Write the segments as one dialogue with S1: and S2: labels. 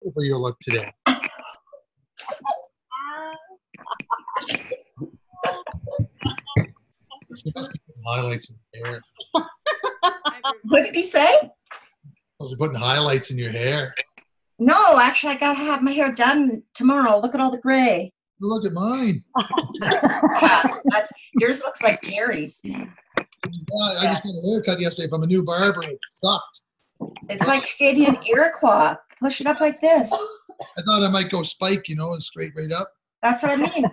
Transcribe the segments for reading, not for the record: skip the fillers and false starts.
S1: Over your look today. She must be putting highlights in your hair.
S2: What did he say?
S1: Must be putting highlights in your hair.
S2: No, actually, I got to have my hair done tomorrow. Look at all the gray.
S1: Look at mine.
S2: Yours looks like Terry's.
S1: Yeah, I just got a haircut yesterday from a new barber. It sucked.
S2: It's like she gave you an Iroquois. Push it up like this.
S1: I thought I might go spike, and straight right up.
S2: That's what I mean.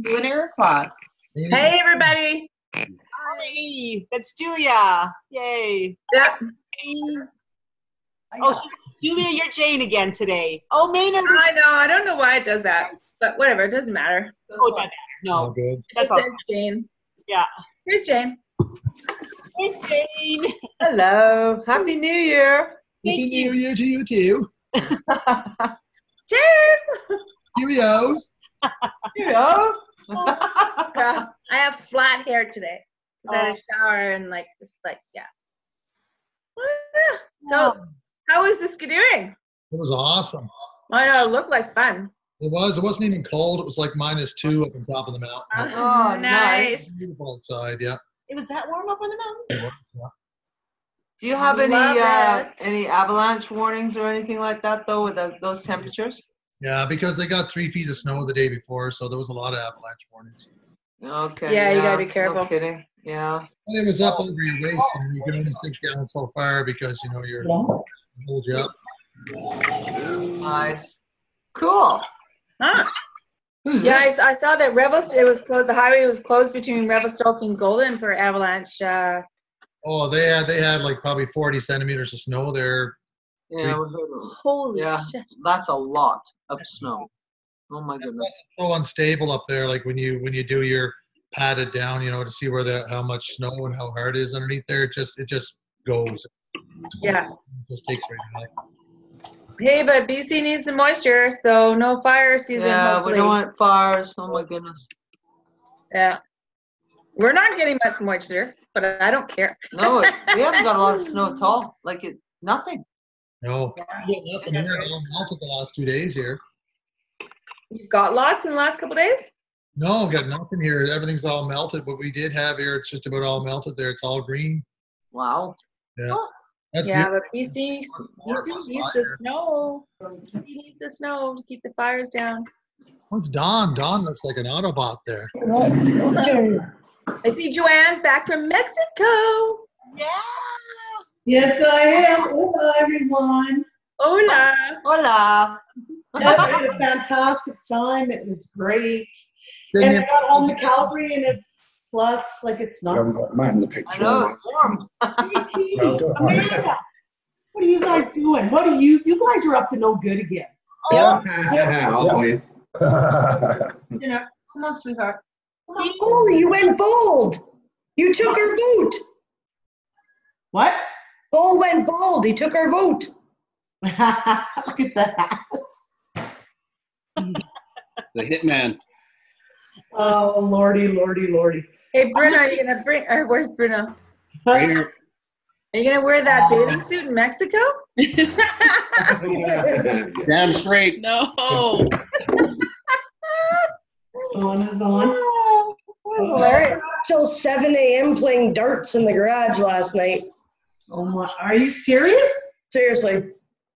S2: Do an Iroquois.
S3: Hey, everybody.
S4: Hi, that's Julia. Yay.
S3: Yeah.
S4: Oh, Julia, you're Jane again today. Oh, Maynard.
S3: I know. I don't know why it does that, but whatever. It doesn't matter.
S4: Oh, it doesn't matter.
S1: It's all
S4: No,
S1: good.
S4: that's
S3: Just
S4: all.
S3: says Jane.
S4: Yeah.
S3: Here's Jane.
S4: There's Jane.
S5: Hello. Happy New Year.
S1: Happy New Year to you too.
S3: Cheers.
S1: Cheerios.
S5: Cheerio.
S3: I have flat hair today. I had a shower and yeah. So, how is this doing?
S1: It was awesome.
S3: I know, it looked like fun.
S1: It was. It wasn't even cold. It was like -2 up on top of the mountain.
S5: Oh,
S3: nice.
S1: Beautiful outside, yeah.
S4: It was that warm up on the mountain?
S1: It was, yeah.
S5: Do you have
S3: Love it.
S5: any avalanche warnings or anything like that though with those temperatures?
S1: Yeah, because they got 3 feet of snow the day before, so there was a lot of avalanche warnings.
S5: Okay.
S3: Yeah, you gotta be careful.
S5: No kidding. Yeah.
S1: And it was up over your waist, and you can only sink down so far because you're hold you up.
S5: Nice. Cool.
S3: Huh.
S5: Who's
S3: Yeah,
S5: this?
S3: I saw that it was closed. The highway was closed between Revelstoke and Golden for avalanche.
S1: Oh, they had like probably 40 centimeters of snow there.
S5: Yeah, we heard of it.
S3: Holy
S5: Yeah.
S3: shit.
S5: That's a lot of snow. Oh my goodness.
S1: It's so unstable up there. Like when you do your patted down, to see how much snow and how hard it is underneath there. It just goes.
S3: Yeah.
S1: It just takes right away.
S3: Hey, but BC needs the moisture, so no fire season.
S5: Yeah,
S3: hopefully.
S5: we don't want fires. Oh my goodness.
S3: Yeah. We're not getting much moisture, but I don't care.
S5: No, we haven't got a lot of snow at all. Nothing.
S1: No, we got nothing here. It all melted the last 2 days here.
S3: You've got lots in the last couple days?
S1: No, got nothing here. Everything's all melted. What we did have here, it's just about all melted there. It's all green.
S5: Wow.
S1: Yeah.
S3: Oh.
S1: That's
S3: Yeah,
S1: beautiful.
S3: but BC needs the snow. BC needs the snow to keep the fires down.
S1: What's Don? Don looks like an Autobot there.
S3: I see Joanne's back from Mexico.
S4: Yeah.
S6: Yes, I am. Hola, everyone.
S3: Hola.
S5: Hola.
S6: Yeah, I had a fantastic time. It was great.
S1: Didn't
S6: And I got home to Calgary, and it's plus, it's
S7: You haven't
S6: not.
S7: got Matt in the picture.
S5: I know, it's warm.
S6: Amanda, what are you guys doing? What are you guys are up to no good again.
S7: Yeah. Always.
S5: Come on, sweetheart.
S8: Oh, you went bold. You took her vote.
S6: What?
S8: Paul went bold. He took our vote.
S6: Look at that.
S7: The hitman.
S6: Oh, lordy, lordy, lordy.
S3: Hey, Bruno, are you going to where's Bruno?
S7: Right here.
S3: Are you going to wear that bathing suit in Mexico?
S7: Damn straight.
S4: No.
S6: On is on.
S3: Hilarious.
S8: Till 7 a.m. playing darts in the garage last night.
S6: Oh my, are you serious?
S8: Seriously.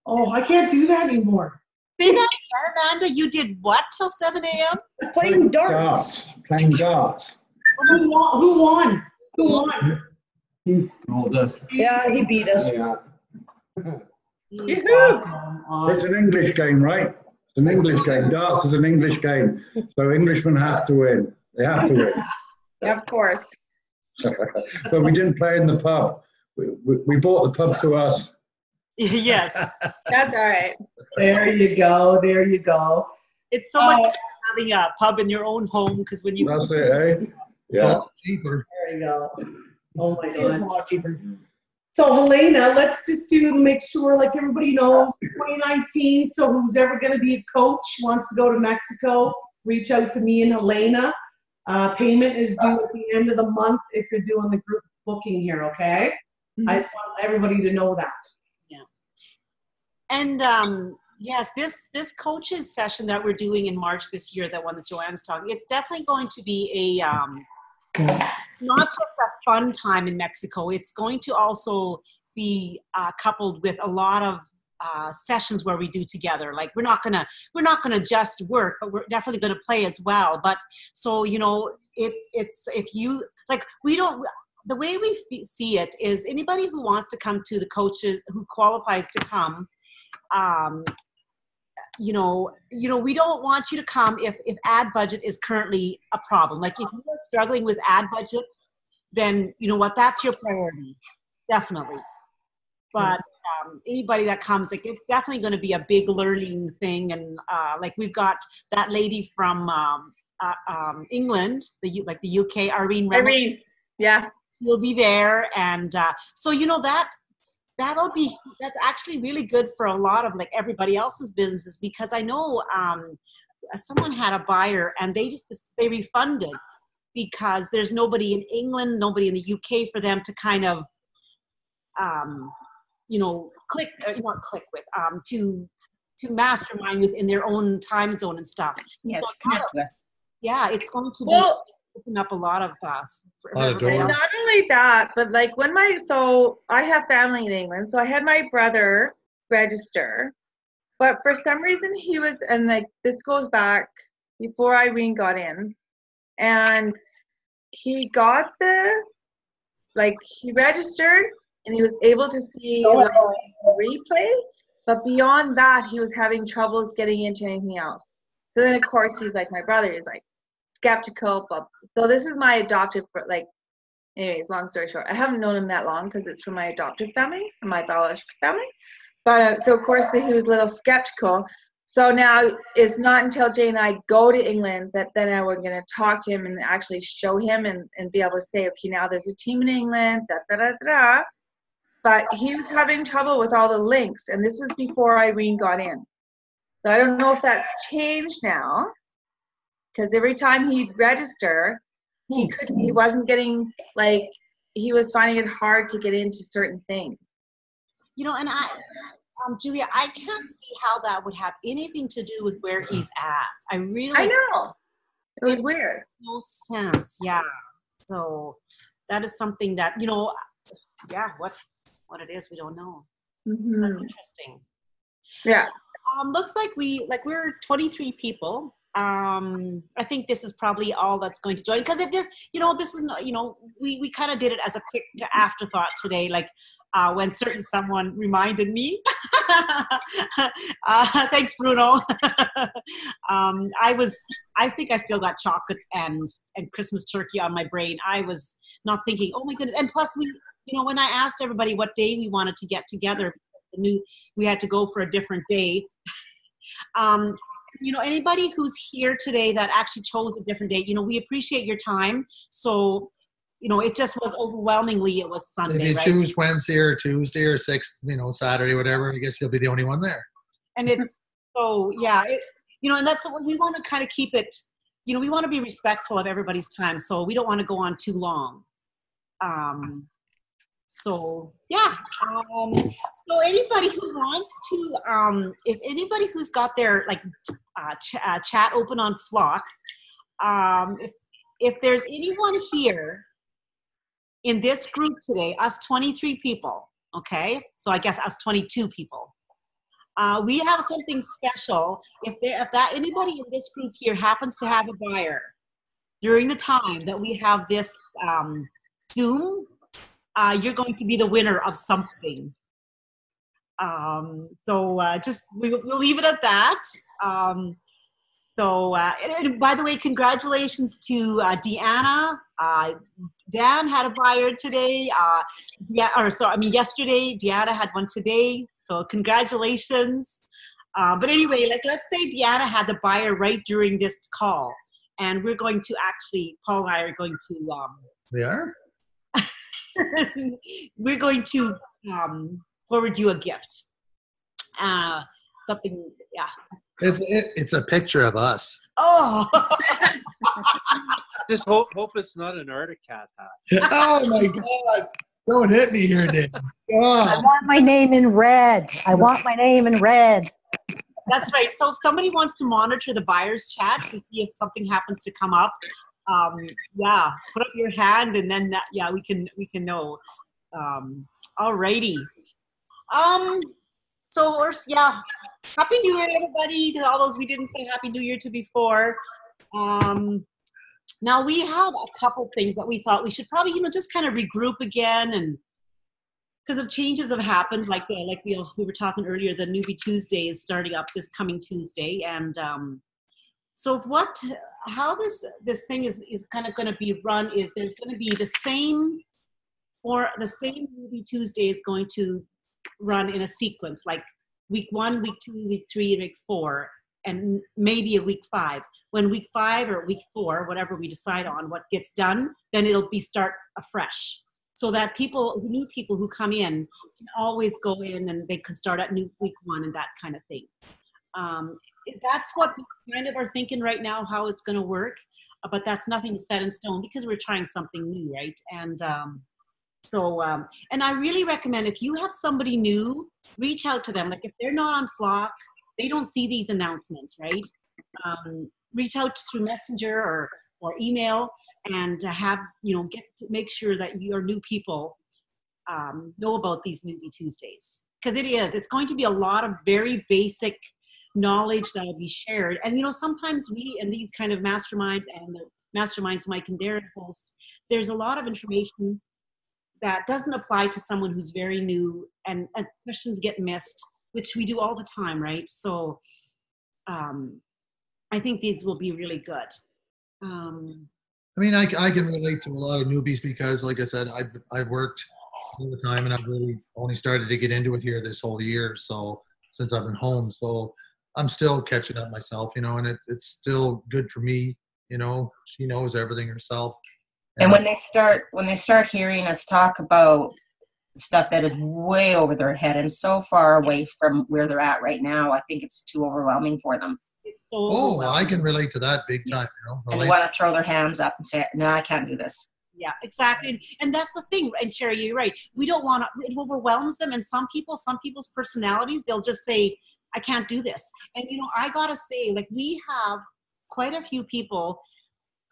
S6: Oh, I can't do that anymore.
S4: Say that again, Amanda. You did what till 7 a.m.?
S8: Playing darts.
S7: Playing darts.
S6: Who won? Who won?
S7: He schooled us.
S8: Yeah, he beat us.
S7: Yeah.
S6: Awesome.
S7: It's an English game, right? It's an English game. Darts is an English game. So Englishmen have to win. They have to win.
S3: Of course.
S7: But we didn't play in the pub. We bought the pub to us.
S4: Yes.
S3: That's all right.
S6: There you go. There you go.
S4: It's so much better having a pub in your own home because when you
S7: That's it, eh?
S1: It's
S7: Yeah.
S1: all cheaper.
S6: There you go. Oh my
S8: It was a
S6: God.
S8: lot cheaper.
S6: So Helena, let's just make sure, like everybody knows, 2019. So who's ever going to be a coach, wants to go to Mexico, reach out to me and Helena. Payment is due at the end of the month if you're doing the group booking here, okay? I just want everybody to know that.
S4: And Yes, this coaches session that we're doing in March this year, the one that Joanne's talking, it's definitely going to be a not just a fun time in Mexico. It's going to also be coupled with a lot of sessions where we do together. Like we're not gonna just work, but we're definitely gonna play as well. But so it's if you like, we don't. The way we see it is anybody who wants to come to the coaches, who qualifies to come. We don't want you to come if ad budget is currently a problem. Like if you are struggling with ad budget, then you know what, that's your priority, definitely. But anybody that comes, like it's definitely going to be a big learning thing. And like we've got that lady from England, the UK, Irene.
S3: Irene, yeah.
S4: She'll be there, and so that's actually really good for a lot of like everybody else's businesses, because I know someone had a buyer and they refunded because there's nobody in England, nobody in the UK for them to kind of to mastermind within their own time zone and stuff.
S2: Yeah,
S4: So
S2: to connect with.
S4: yeah, it's going to
S3: Well,
S4: open up a lot of for
S1: A lot of
S4: everybody
S1: doors.
S4: else.
S3: not only that, but like so I have family in England, so I had my brother register, but for some reason he was, and like this goes back before Irene got in, and he got he registered and he was able to see like a replay, but beyond that he was having troubles getting into anything else. So then of course he's like, my brother is like skeptical, but so this is my adoptive, anyways, long story short, I haven't known him that long because it's from my adoptive family, from my biological family, but so of course he was a little skeptical. So now it's not until Jay and I go to England that then we're going to talk to him and actually show him and be able to say, okay, now there's a team in England, but he was having trouble with all the links, and this was before Irene got in. So I don't know if that's changed now, because every time he'd register, he wasn't getting, like, he was finding it hard to get into certain things.
S4: And Julia, I can't see how that would have anything to do with where he's at. I
S3: know. It was weird.
S4: makes no sense. Yeah. So that is something that, what it is, we don't know.
S3: Mm-hmm.
S4: That's interesting.
S3: Yeah.
S4: Looks like we're 23 people. I think this is probably all that's going to join, because it is, this is not, we kind of did it as a quick afterthought today, like when someone reminded me. Thanks, Bruno. I think I still got chocolate and Christmas turkey on my brain. I was not thinking, oh my goodness. And plus when I asked everybody what day we wanted to get together, because we had to go for a different day. Anybody who's here today that actually chose a different day, we appreciate your time. So, it just was overwhelmingly, it was Sunday,
S1: If you
S4: right?
S1: choose Wednesday or Tuesday or Saturday, whatever, I guess you'll be the only one there.
S4: And it's, so, yeah, and that's what we want to kind of keep it, we want to be respectful of everybody's time. So we don't want to go on too long. So yeah, so anybody who wants to, if anybody who's got their chat open on Flock, if there's anyone here in this group today, us 23 people, okay, so I guess us 22 people, we have something special. If anybody in this group here happens to have a buyer during the time that we have this Zoom, you're going to be the winner of something. Just we'll leave it at that. And by the way, congratulations to Deanna. Dan had a buyer today. Yesterday. Deanna had one today. So congratulations. But anyway, let's say Deanna had the buyer right during this call, and we're going to actually, Paul and I are going to.
S1: We are?
S4: We're going to forward you a gift. Something, yeah.
S1: It's a picture of us.
S4: Oh.
S9: Just hope it's not an Arctic Cat hat.
S1: Oh my God! Don't hit me here, Dave.
S8: I want my name in red. I want my name in red.
S4: That's right. So if somebody wants to monitor the buyer's chat to see if something happens to come up, yeah, put up your hand and then yeah, we can know. All righty. So yeah, Happy New Year, everybody. To all those we didn't say Happy New Year to before. Now we had a couple things that we thought we should probably, just kind of regroup again, and because of changes have happened, like we were talking earlier, the Newbie Tuesday is starting up this coming Tuesday, and so how this thing is kind of going to be run is there's going to be the same Newbie Tuesday is going to run in a sequence, like week 1, week 2, week 3, and week 4, and maybe a week 5. When week 5 or week 4, whatever we decide on, what gets done, then it'll be start afresh. So that new people who come in can always go in and they can start at week 1 and that kind of thing. That's what we kind of are thinking right now, how it's going to work, but that's nothing set in stone because we're trying something new, right? And and I really recommend if you have somebody new, reach out to them. Like if they're not on Flock, they don't see these announcements, right? Reach out through Messenger or email and make sure that your new people know about these Newbie Tuesdays, because it's going to be a lot of very basic knowledge that will be shared. And sometimes we in these kind of masterminds and the masterminds Mike and Darren host, there's a lot of information that doesn't apply to someone who's very new, and questions get missed, which we do all the time, right? So I think these will be really good.
S1: I mean, I can relate to a lot of newbies because, like I said, I've worked all the time, and I've really only started to get into it here this whole year. So since I've been home, so I'm still catching up myself, and it's still good for me. She knows everything herself.
S2: And when they start hearing us talk about stuff that is way over their head and so far away from where they're at right now, I think it's too overwhelming for them.
S1: I can relate to that big time.
S2: And they want to throw their hands up and say, no, I can't do this.
S4: Yeah, exactly. And that's the thing. And Sherry, you're right. We don't want to, it overwhelms them. And some people's personalities, they'll just say, I can't do this. And, I got to say, like, we have quite a few people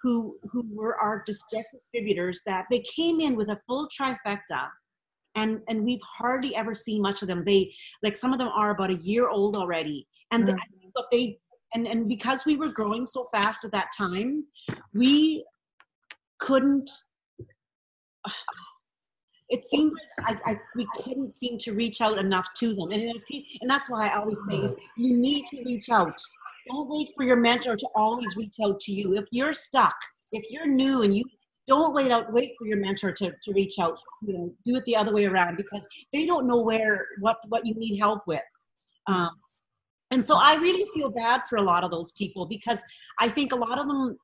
S4: who were our direct distributors that they came in with a full trifecta. And we've hardly ever seen much of them. Some of them are about a year old already. And And because we were growing so fast at that time, we couldn't, it seemed like we couldn't seem to reach out enough to them. And that's why I always say is you need to reach out. Don't wait for your mentor to always reach out to you. If you're stuck, if you're new and you don't wait for your mentor to reach out, do it the other way around, because they don't know what you need help with. And so I really feel bad for a lot of those people, because I think a lot of them,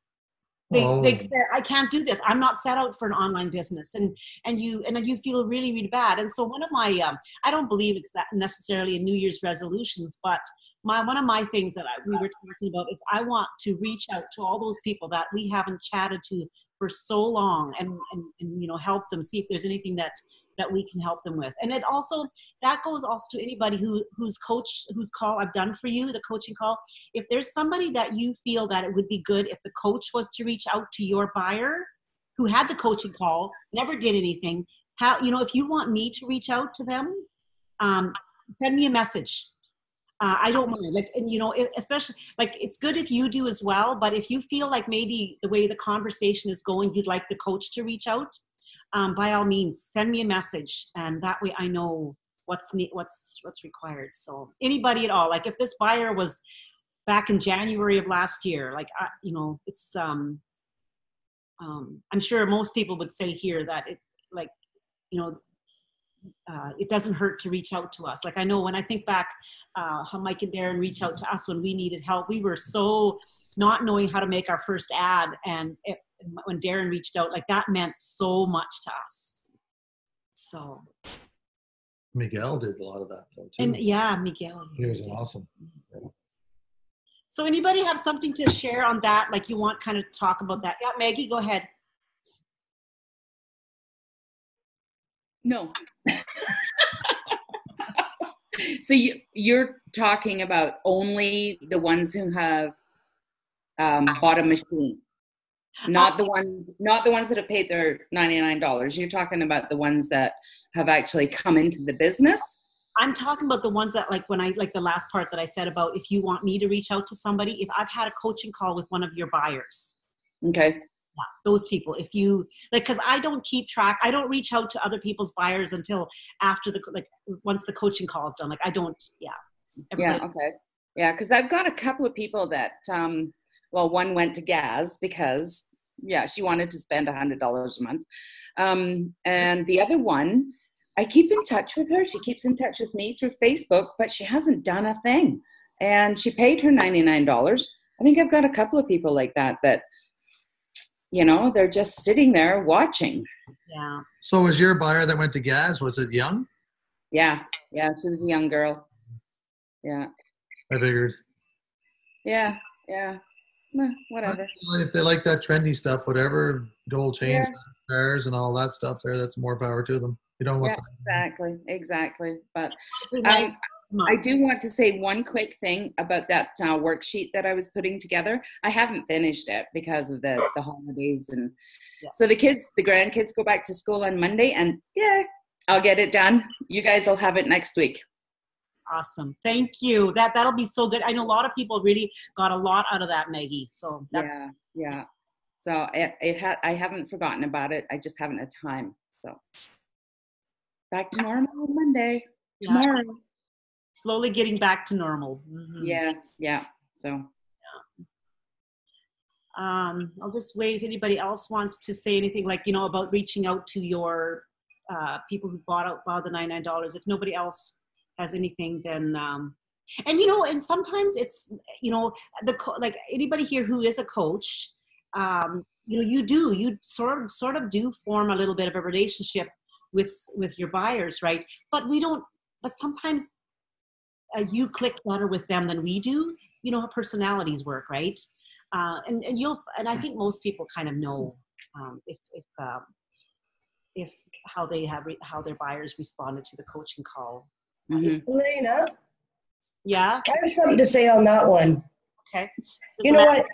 S4: they say, I can't do this. I'm not set out for an online business. And you feel really, really bad. And so one of my, I don't believe necessarily in New Year's resolutions, but one of my things that we were talking about is I want to reach out to all those people that we haven't chatted to for so long and help them, see if there's anything that we can help them with. And that goes also to anybody whose call I've done for you, the coaching call. If there's somebody that you feel that it would be good if the coach was to reach out to your buyer who had the coaching call, never did anything, if you want me to reach out to them, send me a message. I don't mind, especially it's good if you do as well, but if you feel like maybe the way the conversation is going, you'd like the coach to reach out, by all means, send me a message, and that way I know what's required. So anybody at all, like if this buyer was back in January of last year, it's I'm sure most people would say here that it doesn't hurt to reach out to us. Like I know when I think back how Mike and Darren reached out to us when we needed help, we were so not knowing how to make our first ad, and when Darren reached out, that meant so much to us. So
S1: Miguel did a lot of that though too.
S4: And yeah, Miguel.
S1: He was awesome. Yeah.
S4: So anybody have something to share on that? Like you want kind of talk about that? Yeah, Maggie, go ahead.
S10: No. So you're talking about only the ones who have bought a machine, not the ones that have paid their $99. You're talking about the ones that have actually come into the business.
S4: I'm talking about the ones that, like, when I, like the last part that I said about if you want me to reach out to somebody, if I've had a coaching call with one of your buyers.
S10: Okay.
S4: Yeah, those people, if you, like, because I don't keep track, I don't reach out to other people's buyers until after once the coaching call is done. Like, I don't,
S10: Yeah, okay. Yeah, because I've got a couple of people that, one went to Gaz because, she wanted to spend $100 a month. And the other one, I keep in touch with her. She keeps in touch with me through Facebook, but she hasn't done a thing. And she paid her $99. I think I've got a couple of people like that, they're just sitting there watching.
S4: Yeah.
S1: So was your buyer that went to Gaz, was it young?
S10: Yeah. Yeah, she was a young girl. Yeah.
S1: I figured.
S10: Yeah. Yeah. Whatever.
S1: If they like that trendy stuff, whatever, gold chains, cars, and all that stuff there, that's more power to them. You don't want
S10: exactly. But I do want to say one quick thing about that worksheet that I was putting together. I haven't finished it because of the holidays, and so the grandkids go back to school on Monday, and I'll get it done. You guys will have it next week.
S4: Awesome. Thank you. That'll be so good. I know a lot of people really got a lot out of that, Maggie. So that's
S10: So I haven't forgotten about it. I just haven't had time. So back to normal on Monday. Tomorrow.
S4: Slowly getting back to normal. Mm-hmm.
S10: Yeah. So
S4: I'll just wait if anybody else wants to say anything, like, about reaching out to your people who bought the $99. If nobody else has anything, then and sometimes it's like anybody here who is a coach, you sort of do form a little bit of a relationship with your buyers, right? But sometimes you click better with them than we do. How personalities work, right? And I think most people kind of know if how their buyers responded to the coaching call.
S10: Mm-hmm.
S8: Elena?
S4: Yeah?
S8: I have something to say on that one.
S4: Okay.
S8: You know what?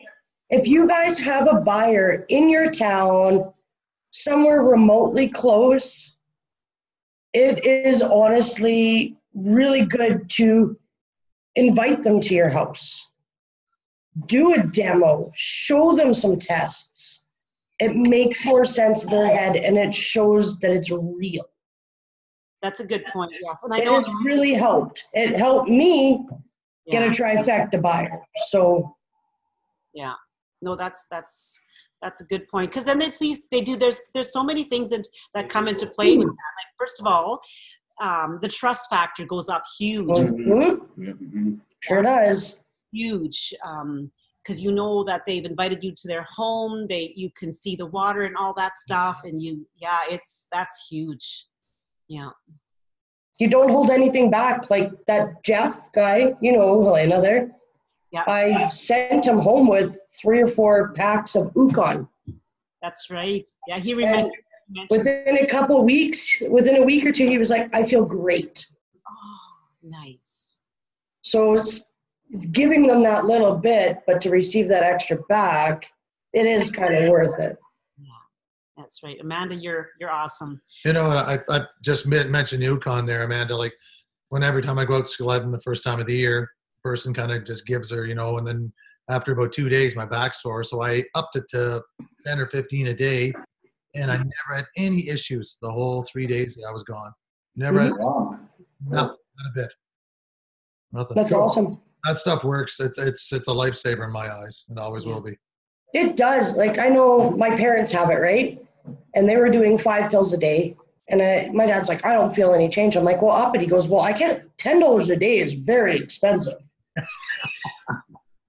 S8: If you guys have a buyer in your town, somewhere remotely close, it is honestly really good to invite them to your house. Do a demo. Show them some tests. It makes more sense in their head, and it shows that it's real.
S4: That's a good point, yes. And
S8: it has really helped. It helped me get a trifecta buyer. So,
S4: yeah, no, that's a good point. Because then there's so many things that come into play with that. Like, first of all, the trust factor goes up huge.
S8: Mm-hmm. Sure does.
S4: Huge. Because that they've invited you to their home. You can see the water and all that stuff, and that's huge. Yeah.
S8: You don't hold anything back, like that Jeff guy, Helena there.
S4: Yeah.
S8: I sent him home with 3 or 4 packs of Ukon.
S4: That's right. Yeah, he remembered.
S8: Within a week or 2, he was like, I feel great.
S4: Oh, nice.
S8: So it's giving them that little bit, but to receive that extra back, it is kind of worth it.
S4: That's right. Amanda, you're awesome.
S1: I just mentioned Yukon there, Amanda. Like, every time I go out sledding the first time of the year, person kind of just gives her, and then after about 2 days, my back's sore. So I upped it to 10 or 15 a day, and I never had any issues the whole 3 days that I was gone. Never had nothing, not a bit. Nothing.
S8: That's awesome.
S1: That stuff works. It's a lifesaver in my eyes, and always will be.
S8: It does. Like, I know my parents have it, right? And they were doing 5 pills a day. And my dad's like, I don't feel any change. I'm like, well, up it. He goes, well, I can't. $10 a day is very expensive.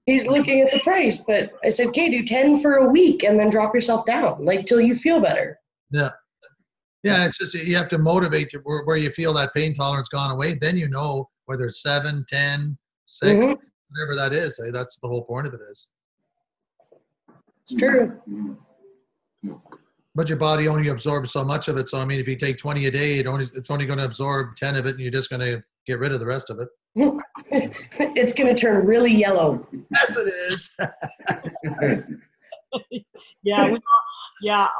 S8: He's looking at the price. But I said, okay, do 10 for a week and then drop yourself down, like, till you feel better.
S1: Yeah. Yeah, it's just you have to motivate you where you feel that pain tolerance gone away. Then whether it's 7, 10, 6, whatever that is. That's the whole point of it is.
S8: It's true.
S1: but your body only absorbs so much of it. So I mean, if you take 20 a day, it's only going to absorb 10 of it, and you're just going to get rid of the rest of it.
S8: It's going to turn really yellow.
S1: Yes, it is.
S4: Yeah,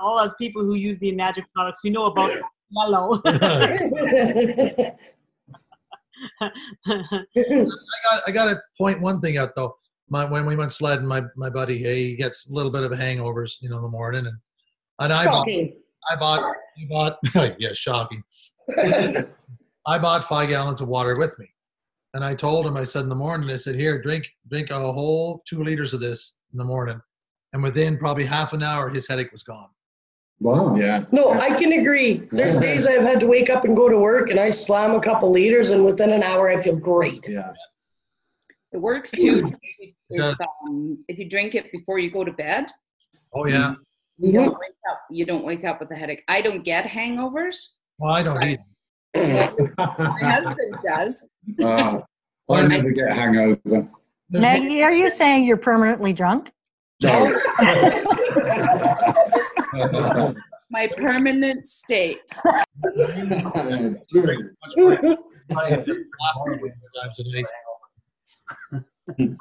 S4: all us people who use the Enagic products, we know about yellow.
S1: I got to point one thing out though. When we went sledding, my buddy, he gets a little bit of hangovers, in the morning, and I bought yeah, shocking. I bought 5 gallons of water with me, and I told him, I said in the morning, I said, here, drink a whole 2 liters of this in the morning, and within probably half an hour, his headache was gone.
S7: Wow.
S11: Yeah.
S8: No, I can agree. There's days I've had to wake up and go to work, and I slam a couple liters, and within an hour, I feel great.
S7: Yeah.
S10: It works too. If you drink it before you go to bed.
S1: Oh yeah.
S10: You don't wake up with a headache. I don't get hangovers.
S1: Well, I don't either.
S10: My husband does.
S7: I never get hangover.
S12: Maggie, are you saying you're permanently drunk?
S7: No.
S10: My permanent state.
S1: It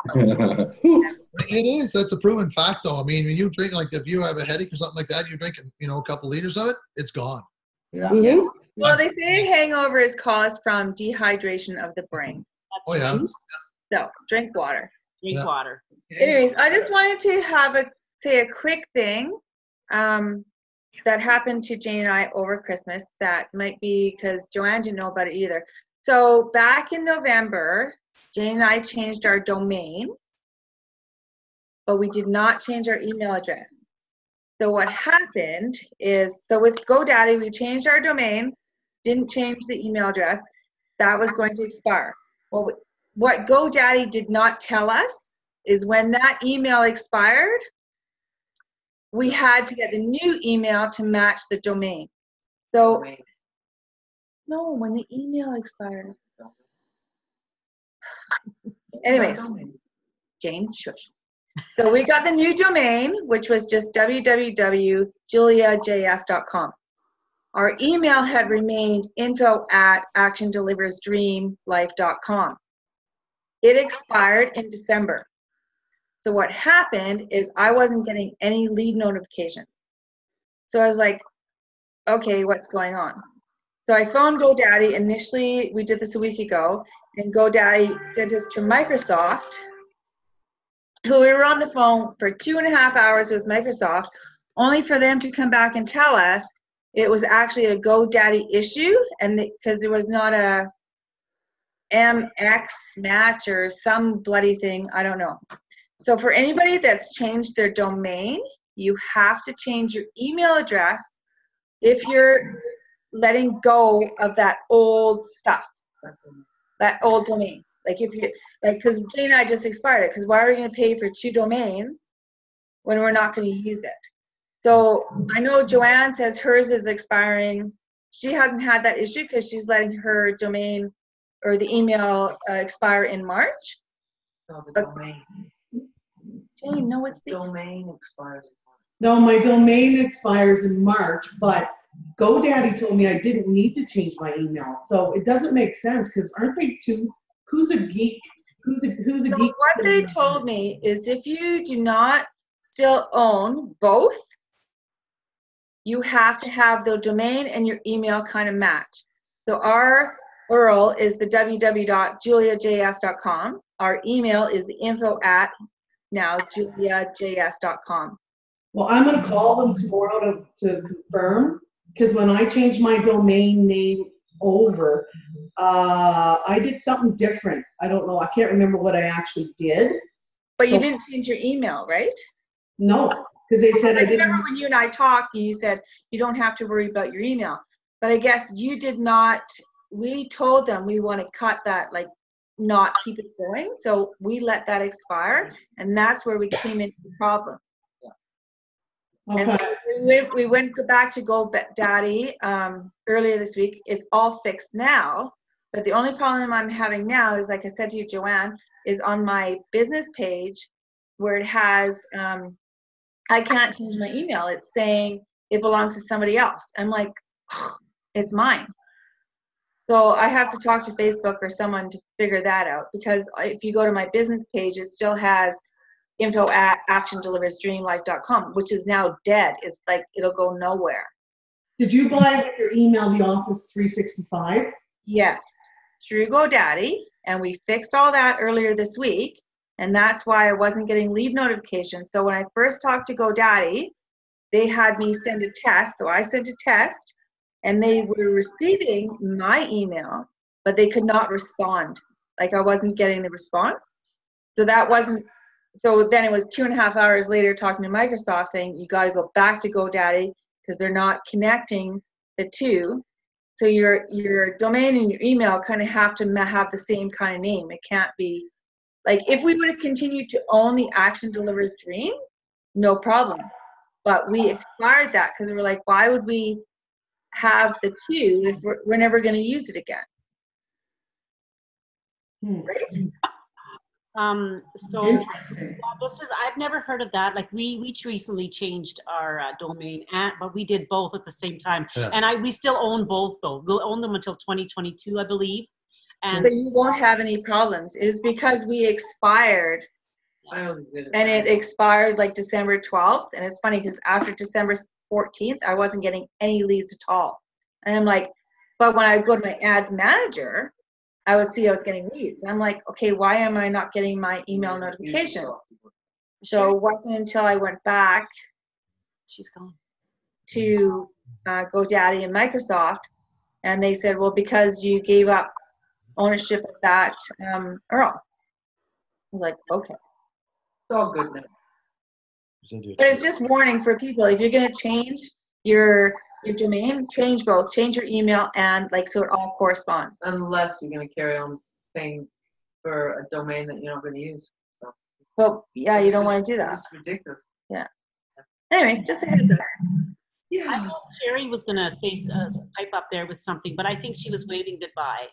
S1: is. That's a proven fact, though. I mean, when you drink, like if you have a headache or something like that, you drink, a couple liters of it, it's gone.
S7: Yeah.
S8: Mm-hmm.
S3: Well, they say hangover is caused from dehydration of the brain.
S1: Oh yeah.
S3: So drink water.
S4: Drink water.
S3: Anyways, I just wanted to say a quick thing that happened to Jane and I over Christmas. That might be because Joanne didn't know about it either. So back in November, Jane and I changed our domain, but we did not change our email address. So what happened is, with GoDaddy, we changed our domain, didn't change the email address. That was going to expire. Well, what GoDaddy did not tell us is when that email expired, we had to get the new email to match the domain. So, no, when the email expired. Anyways, Jane, shush. So we got the new domain, which was just www.juliajs.com. Our email had remained info@actiondeliversdreamlife.com. It expired in December. So what happened is I wasn't getting any lead notifications. So I was like, okay, what's going on? So I phoned GoDaddy. Initially, we did this a week ago, and GoDaddy sent us to Microsoft, who we were on the phone for 2.5 hours with Microsoft, only for them to come back and tell us it was actually a GoDaddy issue, and because there was not a MX match or some bloody thing, I don't know. So for anybody that's changed their domain, you have to change your email address if you're letting go of that old stuff, that old domain. Like if you, because Jane and I just expired it, because why are we going to pay for 2 domains when we're not going to use it? So I know Joanne says hers is expiring. She hadn't had that issue because she's letting her domain or the email expire in March.
S5: No, the
S3: But,
S5: domain.
S3: Jane, no, it's the
S5: Domain expires.
S6: No, my domain expires in March, but GoDaddy told me I didn't need to change my email. So it doesn't make sense because aren't they two? Who's a geek? Who's a
S3: So
S6: geek?
S3: what they told me is if you do not still own both, you have to have the domain and your email kind of match. So our URL is the www.juliajs.com. Our email is the info@juliajs.com.
S6: Well, I'm going to call them tomorrow to confirm, because when I changed my domain name over, I did something different. I don't know. I can't remember what I actually did.
S3: But you didn't change your email, right?
S6: No, because they said I didn't.
S3: Remember when you and I talked, you said you don't have to worry about your email. But I guess you did not. We told them we want to cut that, like not keep it going. So we let that expire, and that's where we came into the problem.
S6: Okay.
S3: And so we went back to GoDaddy earlier this week. It's all fixed now, but the only problem I'm having now is, like I said to you, Joanne, is on my business page where it has, I can't change my email. It's saying it belongs to somebody else. I'm like, it's mine. So I have to talk to Facebook or someone to figure that out, because if you go to my business page, it still has info@actiondeliversdreamlife.com, which is now dead. It's like, it'll go nowhere.
S6: Did you buy with your email the Office 365?
S3: Yes, through GoDaddy, and we fixed all that earlier this week, and that's why I wasn't getting lead notifications. So when I first talked to GoDaddy, they had me send a test, so I sent a test, and they were receiving my email, but they could not respond. Like, I wasn't getting the response. So that wasn't, so then it was 2.5 hours later talking to Microsoft saying, you got to go back to GoDaddy because they're not connecting the two. So your domain and your email kind of have to have the same kind of name. It can't be, like, if we would have continued to own the Action Delivers Dream, no problem. But we expired that because we were like, why would we have the two if we're never going to use it again? Right?
S4: So this is, I've never heard of that. Like, we recently changed our domain, but we did both at the same time.
S1: Yeah.
S4: And we still own both, though. We'll own them until 2022, I believe. And
S3: but you won't have any problems. It's because we expired, and it expired like December 12th. And it's funny because after December 14th, I wasn't getting any leads at all. And I'm like, but when I go to my ads manager, I would see I was getting leads. I'm like, okay, why am I not getting my email notifications? So it wasn't until I went back to GoDaddy and Microsoft, and they said, well, because you gave up ownership of that URL. I was like, okay.
S5: It's all good now.
S3: But it's just warning for people. If you're going to change your domain, change both. Change your email and, like, so it all corresponds.
S5: Unless you're going to carry on paying for a domain that you're not going to use. So.
S3: Well, yeah, you don't want to do that.
S5: It's ridiculous.
S3: Yeah. Anyways, just a heads up.
S4: Yeah. I thought Sherry was going to say pipe up there with something, but I think she was waving goodbye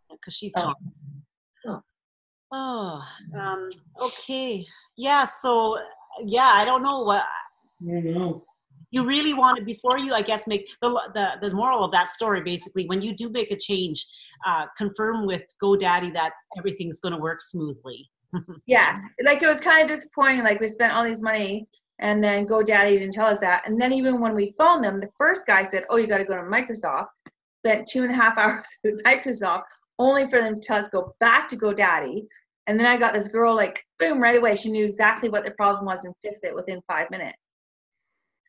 S4: because she's gone. Okay. Yeah. So, yeah, I don't know what. You really want to, before you, I guess, make the moral of that story, basically, when you do make a change, confirm with GoDaddy that everything's going to work smoothly.
S3: Yeah, like, it was kind of disappointing. Like, we spent all these money, and then GoDaddy didn't tell us that. And then even when we phoned them, the first guy said, oh, you got to go to Microsoft. Spent 2.5 hours with Microsoft, only for them to tell us go back to GoDaddy. And then I got this girl, like, boom, right away. She knew exactly what the problem was and fixed it within 5 minutes.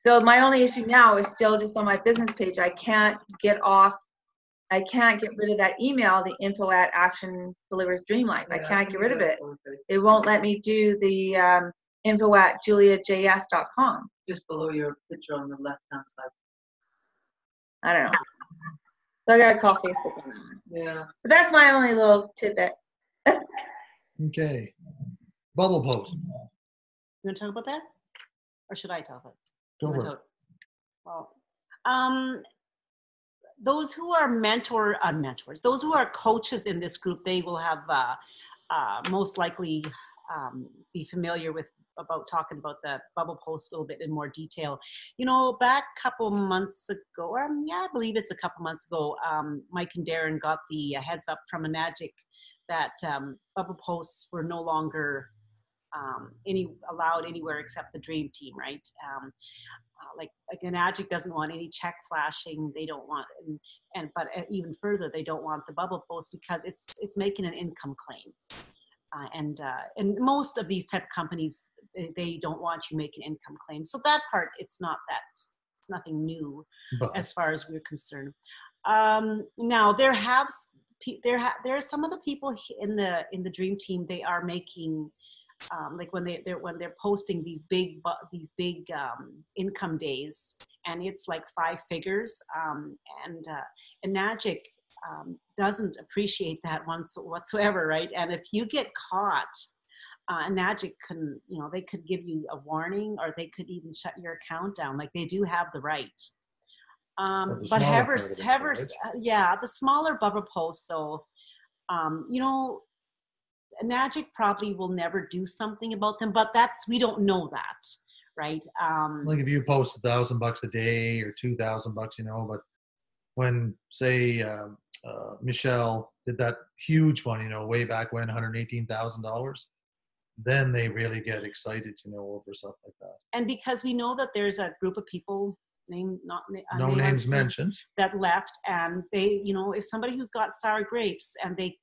S3: So my only issue now is still just on my business page. I can't get rid of that email, the info@actionDeliversDreamLife. I can't get rid of it. It won't let me do the info@juliajs.com.
S5: Just below your picture on the left-hand side.
S3: I don't know. So I gotta call Facebook on that one.
S5: Yeah.
S3: But that's my only little tidbit.
S1: Okay. Bubble post.
S4: You want to talk about that? Or should I talk about it?
S1: Go for it.
S4: Well, those who are mentors, those who are coaches in this group, they will have most likely be familiar with talking about the bubble post a little bit in more detail. You know, back a couple months ago, I believe it's a couple months ago, Mike and Darren got the heads up from Enagic that bubble posts were no longer allowed anywhere except the Dream Team, right? Like Enagic doesn't want any check flashing. They don't want, but even further, they don't want the bubble post because it's making an income claim. And most of these type of companies, they don't want you making income claims. So that part, it's nothing new as far as we're concerned. Now there are some of the people in the Dream Team. They are making like when they're posting these big income days, and it's like 5 figures. And Enagic doesn't appreciate that whatsoever, right? And if you get caught, Enagic can, they could give you a warning, or they could even shut your account down. Like, they do have the right. But the smaller bubble posts, though, Enagic probably will never do something about them, but we don't know that, right?
S1: Like if you post $1,000 a day or $2,000, you know, but when say Michelle did that huge one, you know, way back when, $118,000, then they really get excited, you know, over stuff like that.
S4: And because we know that there's a group of people,
S1: No names mentioned,
S4: that left, and they, you know, if somebody who's got sour grapes and they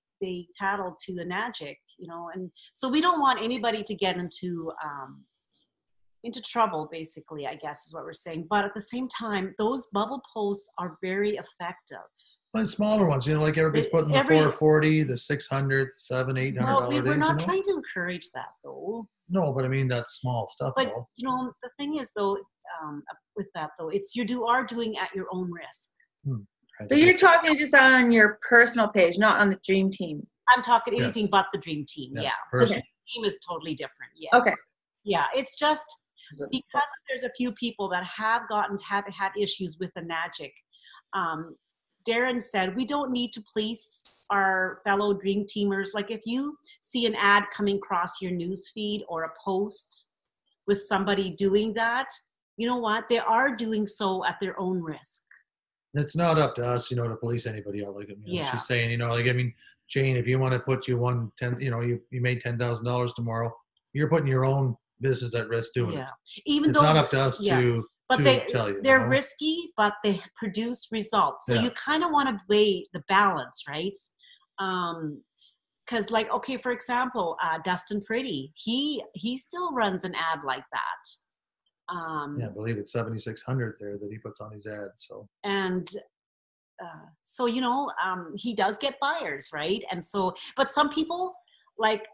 S4: tattle to the Nagic, you know, and so we don't want anybody to get into trouble, basically, I guess is what we're saying. But at the same time, those bubble posts are very effective.
S1: but smaller ones, you know, like everybody's putting the 440, the 600, the $700, $800.
S4: Well, we're
S1: days,
S4: not
S1: you know?
S4: trying to encourage that, though.
S1: No, but I mean that's small stuff.
S4: But
S1: though.
S4: you know, the thing is, though, with that, though, it's you are doing at your own risk.
S1: Right.
S3: So you're talking just on your personal page, not on the Dream Team.
S4: I'm talking anything
S1: Yes.
S4: but the Dream Team. Yeah, the
S1: personal.
S4: Dream Team is totally different. Yeah.
S3: Okay.
S4: Yeah, it's just because there's a few people that have had issues with the Nagic. Darren said we don't need to police our fellow Dream Teamers. Like if you see an ad coming across your news feed or a post with somebody doing that, you know what? They are doing so at their own risk.
S1: It's not up to us, you know, to police anybody else. Like, you know,
S4: Yeah.
S1: she's saying, you know, like, I mean, Jane, if you want to put you you know, you made $10,000 tomorrow, you're putting your own business at risk doing
S4: Yeah.
S1: it.
S4: Even
S1: It's
S4: though
S1: not up to us to
S4: but
S1: tell you.
S4: they're
S1: you know?
S4: risky, but they produce results. So
S1: Yeah.
S4: you kind of want to weigh the balance, right? Because, like, okay, for example, Dustin Pretty, he still runs an ad like that.
S1: Yeah, I believe it's 7,600 there that he puts on his ads. So
S4: And so, you know, he does get buyers, right? And so, but some people, like,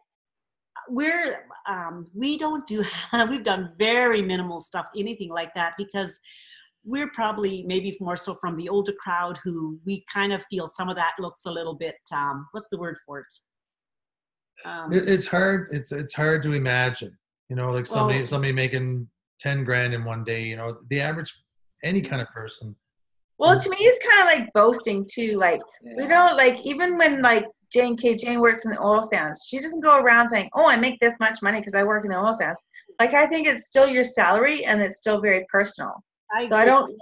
S4: we don't do, we've done very minimal stuff, anything like that, because we're probably maybe more so from the older crowd who we kind of feel some of that looks a little bit, what's the word for it?
S1: it's hard. It's hard to imagine, you know, like somebody making 10 grand in one day, you know, the average, any kind of person.
S3: Well, to me, it's kind of like boasting too. Like we don't like, even when like Jane works in the oil sands, she doesn't go around saying, "Oh, I make this much money because I work in the oil sands." Like I think it's still your salary and it's still very personal. I don't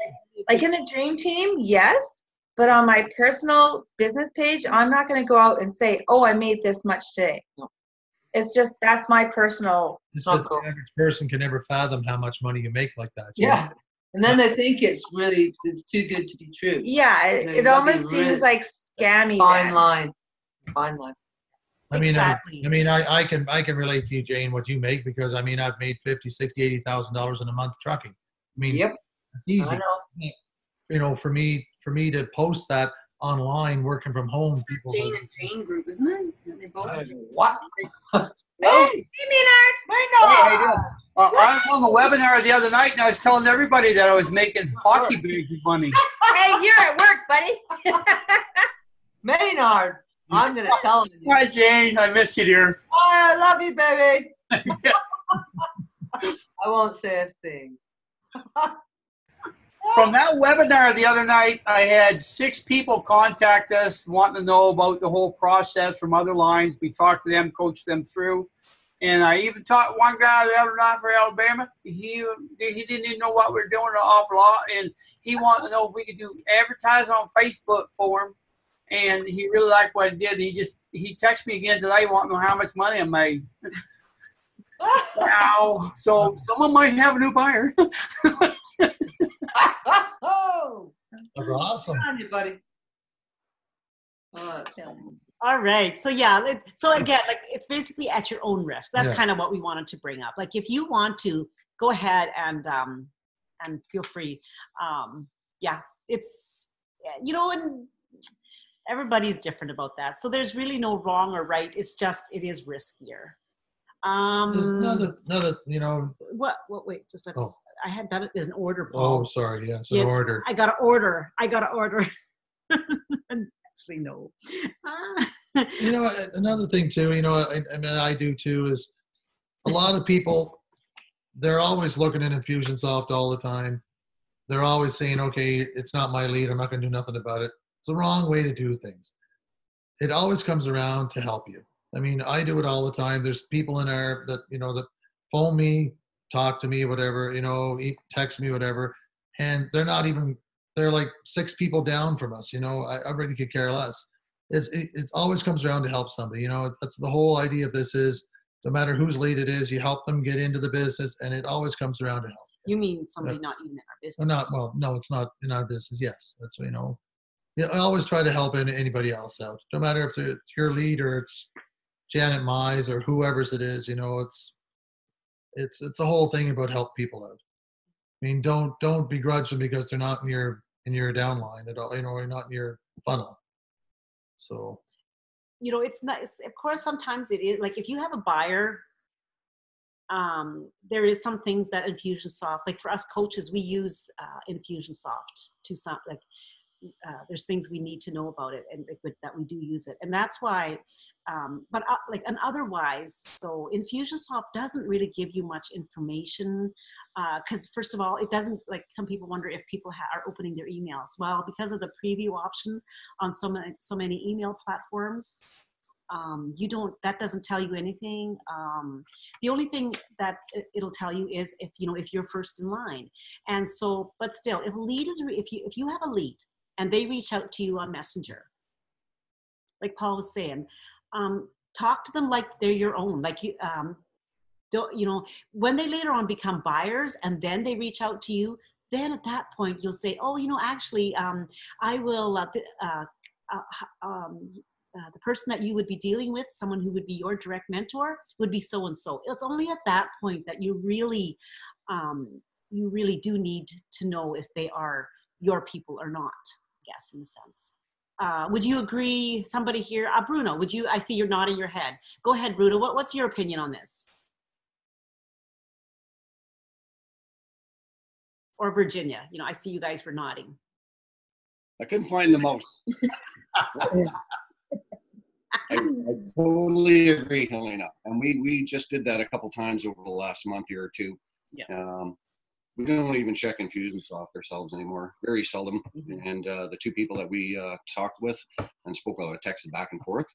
S3: like in the Dream Team, yes, but on my personal business page, I'm not going to go out and say, "Oh, I made this much today." No. It's just that's my personal.
S1: It's just the average person can never fathom how much money you make like that.
S5: Yeah. Know? And then they think it's too good to be true.
S3: Yeah, it almost seems like scammy.
S5: Fine line.
S1: I mean, exactly. I can relate to you, Jane, what you make, because I mean, I've made $50,000, $60,000, $80,000 in a month trucking. I mean,
S5: yep,
S1: it's easy.
S5: I know.
S1: You know, for me to post that online, working from home, people.
S11: Jane and Jane group, isn't it? They both.
S5: What?
S3: Hey, Maynard.
S11: Hey, how you doing? I was on the webinar the other night, and I was telling everybody that I was making hockey bags of money.
S3: Hey, you're at work, buddy.
S5: Maynard, I'm going to tell him.
S11: Hi, Jane. I miss you, dear.
S5: Oh, I love you, baby. I won't say a thing.
S11: From that webinar the other night, I had 6 people contact us wanting to know about the whole process from other lines. We talked to them, coached them through. And I even taught one guy the other night for Alabama. He didn't even know what we were doing an awful lot. And he wanted to know if we could do advertising on Facebook for him. And he really liked what I did. He texted me again today wanting to know how much money I made. Wow. So someone might have a new buyer.
S1: That's awesome.
S5: Good on you, buddy.
S4: All right. So yeah. So again, like it's basically at your own risk. That's kind of what we wanted to bring up. Like if you want to go ahead and feel free. Yeah, it's, you know, and everybody's different about that. So there's really no wrong or right. It's just, it is riskier.
S1: There's another, you know.
S4: What, wait, just let's, I had done it as an order,
S1: Oh,
S4: Paul.
S1: sorry. Yes, an order.
S4: I got to order. Actually, no.
S1: You know, another thing too, you know, I mean, I do too, is a lot of people, they're always looking at Infusionsoft all the time. They're always saying, okay, it's not my lead. I'm not going to do nothing about it. It's the wrong way to do things. It always comes around to help you. I mean, I do it all the time. There's people in there that, you know, that phone me talk to me, whatever, text me, whatever. And they're like 6 people down from us, I really could care less. It always comes around to help somebody, that's the whole idea of this is no matter whose lead it is, you help them get into the business, and it always comes around to help.
S4: You mean somebody not even in our business?
S1: No, it's not in our business. Yes, that's I always try to help anybody else out, no matter if it's your lead or it's Janet Mize or whoever's it is. It's the whole thing about help people out. I mean, don't begrudge them because they're not in your downline at all. Or not in your funnel. So.
S4: It's nice. Of course, sometimes it is like if you have a buyer. There is some things that Infusionsoft, like for us coaches, we use Infusionsoft to there's things we need to know about it, and that we do use it, and that's why. But otherwise, so Infusionsoft doesn't really give you much information because first of all, it doesn't, like some people wonder if people are opening their emails. Well, because of the preview option on so many email platforms. That doesn't tell you anything. The only thing that it'll tell you is if you're first in line. And so, but still, if you have a lead and they reach out to you on Messenger, like Paul was saying, talk to them like they're your own. Like when they later on become buyers and then they reach out to you, then at that point you'll say, oh, actually, I will, the person that you would be dealing with, someone who would be your direct mentor, would be so-and-so. It's only at that point that you really do need to know if they are your people or not, I guess, in a sense. Would you agree, somebody here? Bruno, I see you're nodding your head. Go ahead, Bruno, what's your opinion on this? Or Virginia, I see you guys were nodding.
S13: I couldn't find the mouse. I totally agree, Helena. And we just did that a couple times over the last month here or two.
S10: Yeah.
S13: We don't even check Infusionsoft ourselves anymore, very seldom.
S10: Mm-hmm.
S13: And the 2 people that we talked with and spoke with, texted back and forth,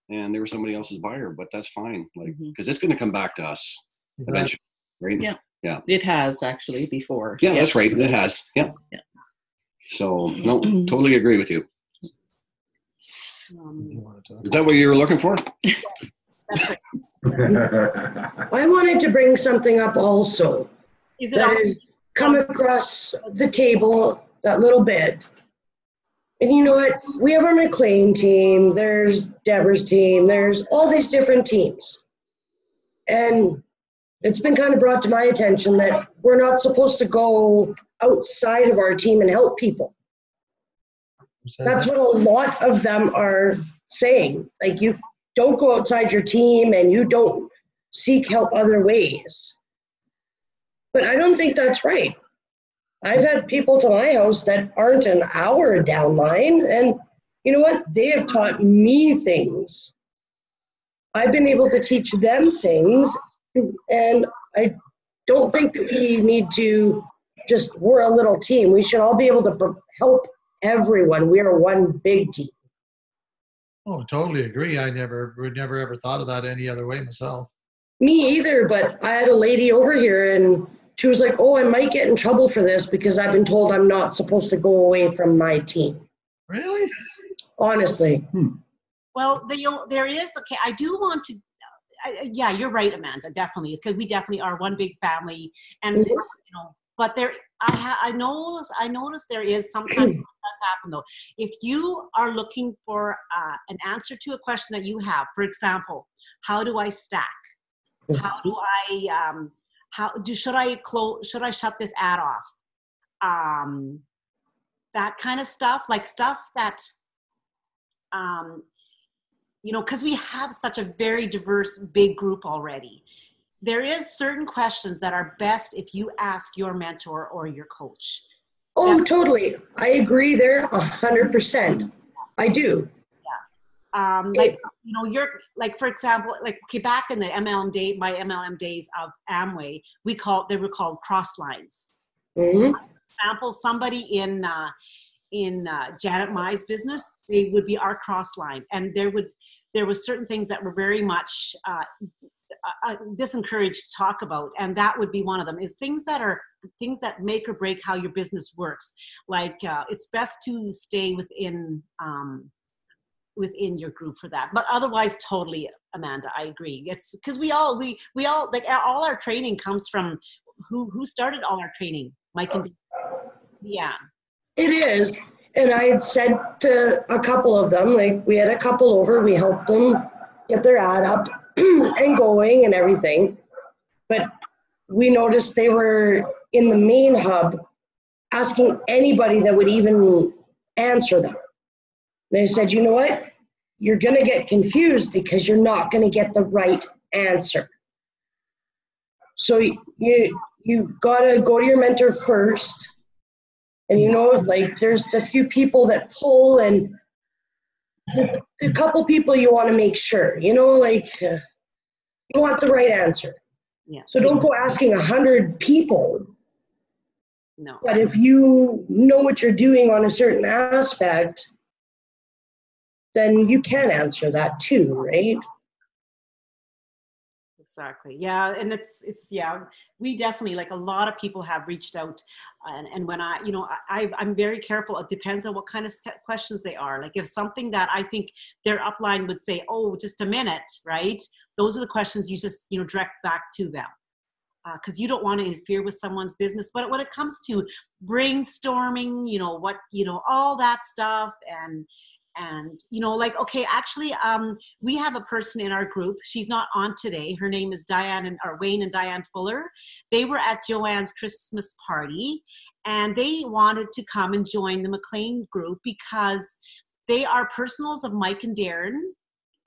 S13: and they were somebody else's buyer, but that's fine, because it's going to come back to us eventually, right?
S14: Yeah.
S13: Yeah.
S14: It has actually before.
S13: Yeah, that's right. It has. Yeah.
S14: Yeah.
S13: So no, totally agree with you. Is that what you were looking for?
S4: Yes, that's right.
S8: I wanted to bring something up also.
S4: Is it
S8: that has come across the table that little bit. And you know what? We have our McLean team, there's Deborah's team, there's all these different teams. And it's been kind of brought to my attention that we're not supposed to go outside of our team and help people. That's what a lot of them are saying. Like, you don't go outside your team and you don't seek help other ways. But I don't think that's right. I've had people to my house that aren't an hour downline, and you know what? They have taught me things. I've been able to teach them things, and I don't think that we need to we're a little team. We should all be able to help everyone. We are one big team.
S1: Oh, totally agree. Would never ever thought of that any other way myself.
S8: Me either, but I had a lady over here and she was like, oh, I might get in trouble for this because I've been told I'm not supposed to go away from my team.
S1: Really?
S8: Honestly.
S4: Well, there is, okay, I do want to, yeah, you're right, Amanda, definitely, because we definitely are one big family. And, but I noticed there is sometimes what does happen though. If you are looking for an answer to a question that you have, for example, how do I stack? How do I, should I shut this ad off? That kind of stuff, like stuff that, because we have such a very diverse, big group already. There is certain questions that are best if you ask your mentor or your coach.
S8: Oh, totally. I agree there 100%. I do.
S4: Yeah. You're like, for example, like, okay, back in the my MLM days of Amway, they were called cross lines.
S8: Mm-hmm.
S4: For example, somebody in Janet Mize's business, they would be our cross line, and there was certain things that were very much disencouraged to talk about, and that would be one of them, is things that make or break how your business works. Like it's best to stay within your group for that. But otherwise, totally, Amanda, I agree. It's because we all like all our training comes from who started all our training, Mike and yeah.
S8: It is. And I had said to a couple of them, like we had a couple over, we helped them get their ad up and going and everything. But we noticed they were in the main hub asking anybody that would even answer them. They said, you know what? You're going to get confused because you're not going to get the right answer. So you got to go to your mentor first. And, you know, like there's the few people that pull and the couple people you want to make sure, you know, like you want the right answer.
S4: Yeah.
S8: So don't go asking 100 people.
S4: No.
S8: But if you know what you're doing on a certain aspect, then you can answer that too, right?
S4: Exactly. Yeah. And it's we definitely, like a lot of people have reached out and when I'm very careful. It depends on what kind of questions they are. Like if something that I think their upline would say, oh, just a minute, right? Those are the questions you just, direct back to them. Because you don't want to interfere with someone's business. But when it comes to brainstorming, all that stuff and like, okay, actually, we have a person in our group. She's not on today. Her name is Wayne and Diane Fuller. They were at Joanne's Christmas party, and they wanted to come and join the McLean group because they are personals of Mike and Darren,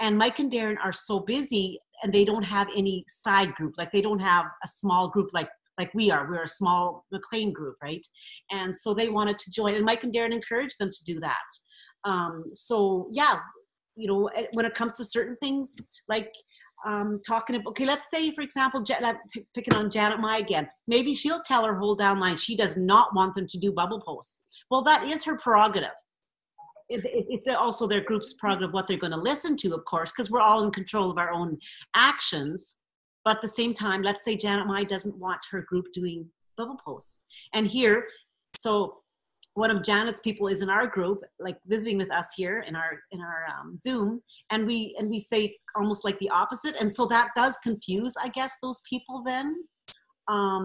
S4: and Mike and Darren are so busy, and they don't have any side group. Like they don't have a small group like we are. We're a small McLean group, right? And so they wanted to join, and Mike and Darren encouraged them to do that. So yeah, when it comes to certain things, like talking about, okay, let's say, for example, picking on Janet Mai again, maybe she'll tell her whole downline she does not want them to do bubble posts. Well, that is her prerogative. It's also their group's prerogative what they're going to listen to, of course, because we're all in control of our own actions. But at the same time, let's say Janet Mai doesn't want her group doing bubble posts. And here, so one of Janet's people is in our group, like visiting with us here in our Zoom, and we say almost like the opposite, and so that does confuse, I guess, those people then.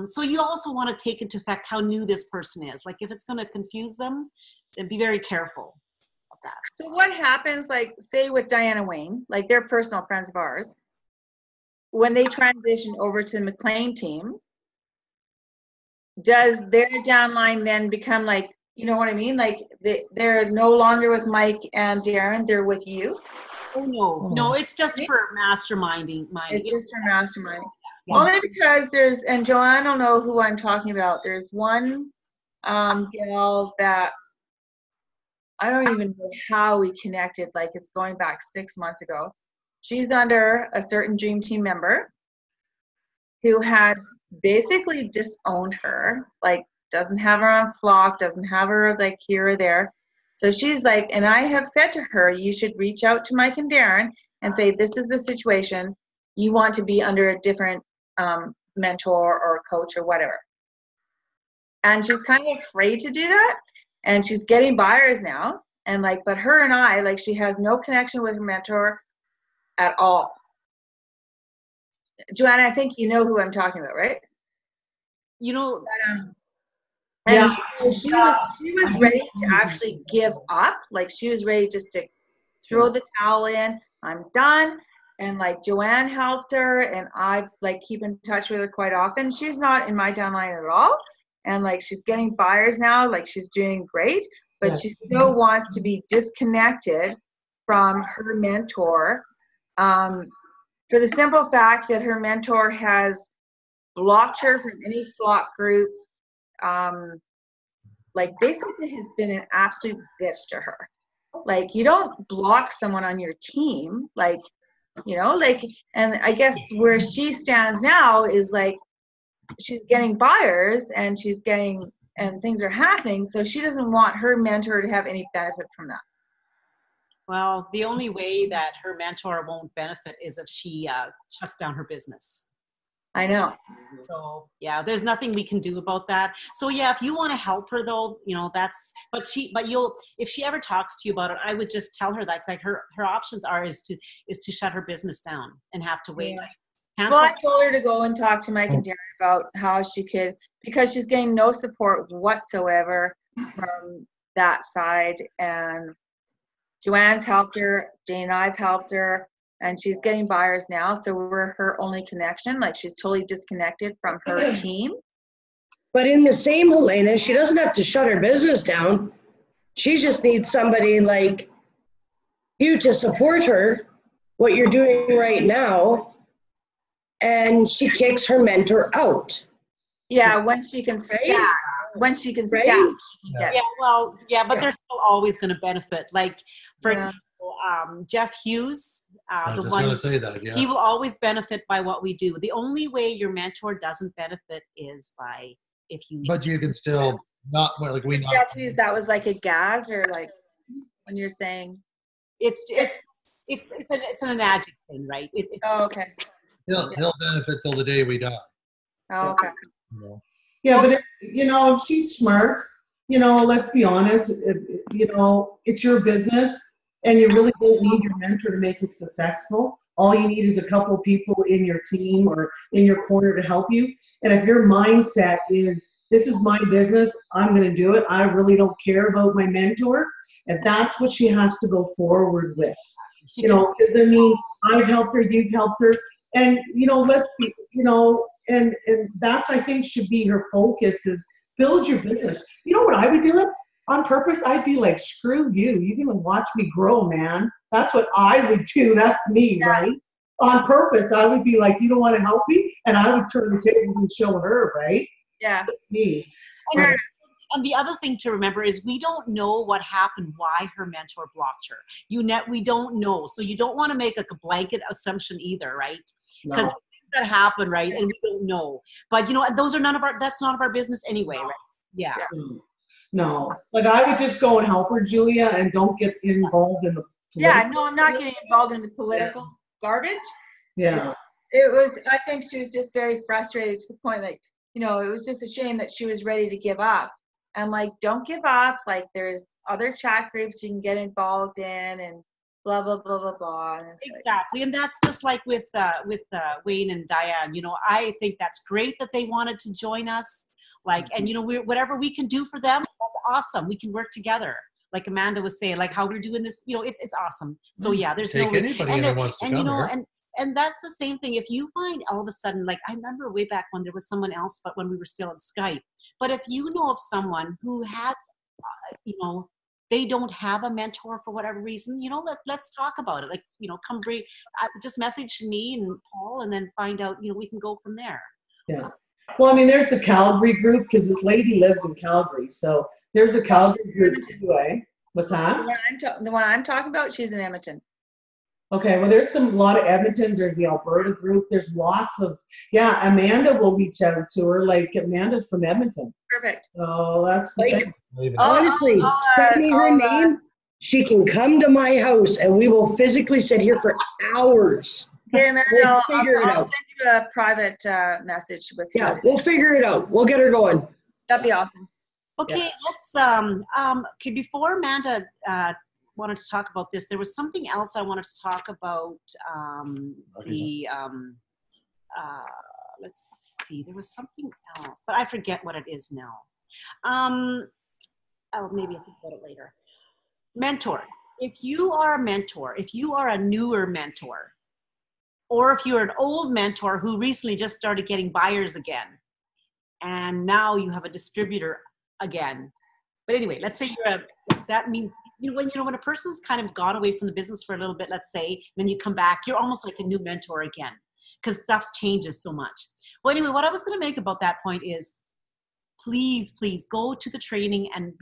S4: So you also want to take into effect how new this person is. Like if it's going to confuse them, then be very careful of that.
S3: So what happens, like say with Diana Wayne, like they're personal friends of ours, when they transition over to the McLean team, does their downline then become like, you know what I mean? Like they're no longer with Mike and Darren, they're with you?
S4: Oh, no, it's just for masterminding.
S3: It's just for masterminding. Yeah. Only because and Joanne will know who I'm talking about. There's one gal that I don't even know how we connected, like it's going back 6 months ago. She's under a certain Dream Team member who had basically disowned her, like doesn't have her on flock, doesn't have her like here or there. So she's like, and I have said to her, you should reach out to Mike and Darren and say, this is the situation. You want to be under a different mentor or coach or whatever. And she's kind of afraid to do that. And she's getting buyers now. And like, but her and I, like she has no connection with her mentor at all. Joanna, I think you know who I'm talking about, right? And
S8: yeah.
S3: she was ready to actually give up. Like she was ready just to throw the towel in. I'm done. And like Joanne helped her, and I like keep in touch with her quite often. She's not in my downline at all. And like she's getting buyers now, like she's doing great, but she still wants to be disconnected from her mentor, for the simple fact that her mentor has blocked her from any flock group. Like basically has been an absolute bitch to her. Like you don't block someone on your team, like, and I guess where she stands now is like she's getting buyers and things are happening, so she doesn't want her mentor to have any benefit from that.
S4: Well, the only way that her mentor won't benefit is if she shuts down her business.
S3: I know.
S4: So yeah, there's nothing we can do about that. So yeah, if you want to help her though, but if she ever talks to you about it, I would just tell her that like her options is to shut her business down and have to wait.
S3: Yeah. Well, I told her to go and talk to Mike and Darren about how she could, because she's getting no support whatsoever from that side. And Joanne's helped her, Jane and I've helped her, and she's getting buyers now. So we're her only connection. Like, she's totally disconnected from her team.
S8: But in the same, Helena, she doesn't have to shut her business down. She just needs somebody like you to support her, what you're doing right now, and she kicks her mentor out.
S3: Yeah, when she can stack. When she can stack.
S4: But they're still always going to benefit. Like, for example, Jeff Hughes, he will always benefit by what we do. The only way your mentor doesn't benefit is by if you.
S1: But you can still not like we.
S3: Jeff Hughes, that was like a gas, or like when you're saying.
S4: It's an adjective thing, right?
S3: Okay.
S1: He'll benefit till the day we die.
S3: Oh, okay.
S6: Yeah, but if she's smart, let's be honest, it's your business and you really don't need your mentor to make it successful. All you need is a couple of people in your team or in your corner to help you. And if your mindset is, this is my business, I'm going to do it, I really don't care about my mentor, and that's what she has to go forward with. Because I've helped her, you've helped her, and let's be, and that's, I think, should be her focus, is build your business. You know what I would do it on purpose? I'd be like, screw you. You can watch me grow, man. That's what I would do. That's me, right? On purpose, I would be like, you don't want to help me? And I would turn the tables and show her, right?
S3: Yeah.
S6: That's me.
S4: And the other thing to remember is we don't know what happened, why her mentor blocked her. We don't know. So you don't want to make like a blanket assumption either, right? Because that happened, right? And we don't know. But those are that's none of our business anyway, right? Yeah.
S6: No. Like, I would just go and help her, Julia, and don't get involved in the
S3: I'm not getting involved in the political garbage.
S6: Yeah.
S3: I think she was just very frustrated to the point, like, it was just a shame that she was ready to give up. I'm like, don't give up. Like, there's other chat groups you can get involved in, and blah, blah, blah, blah, blah. And
S4: exactly. And that's just like with Wayne and Diane, I think that's great that they wanted to join us. Like, and whatever we can do for them, that's awesome. We can work together. Like Amanda was saying, like how we're doing this, it's awesome. So yeah, there's
S1: Take anybody that wants to come here.
S4: And that's the same thing. If you find all of a sudden, like I remember way back when there was someone else, but when we were still on Skype. But if you know of someone who has, they don't have a mentor for whatever reason, let's talk about it. Like, come bring, just message me and Paul, and then find out, we can go from there.
S6: Yeah. Well, there's the Calgary group, because this lady lives in Calgary. So there's a Calgary group too, eh? What's that?
S3: The one I'm talking about, she's in Edmonton.
S6: Okay, well, there's a lot of Edmontons. There's the Alberta group. There's lots of, Amanda will reach out to her. Like, Amanda's from Edmonton.
S3: Perfect.
S6: Oh, that's the thing.
S8: Honestly, send me her name. She can come to my house and we will physically sit here for hours.
S3: Okay, Amanda, I'll send you a private message with her.
S8: Yeah, we'll figure it out. We'll get her going.
S3: That'd be awesome.
S4: Okay, let's, before Amanda wanted to talk about this, there was something else I wanted to talk about. Let's see, there was something else, but I forget what it is now. Maybe I'll think about it later. Mentor. If you are a mentor, if you are a newer mentor, or if you're an old mentor who recently just started getting buyers again, and now you have a distributor again. But anyway, let's say that means, when a person's kind of gone away from the business for a little bit, let's say, and then you come back, you're almost like a new mentor again, because stuff changes so much. Well, anyway, what I was going to make about that point is, please go to the training and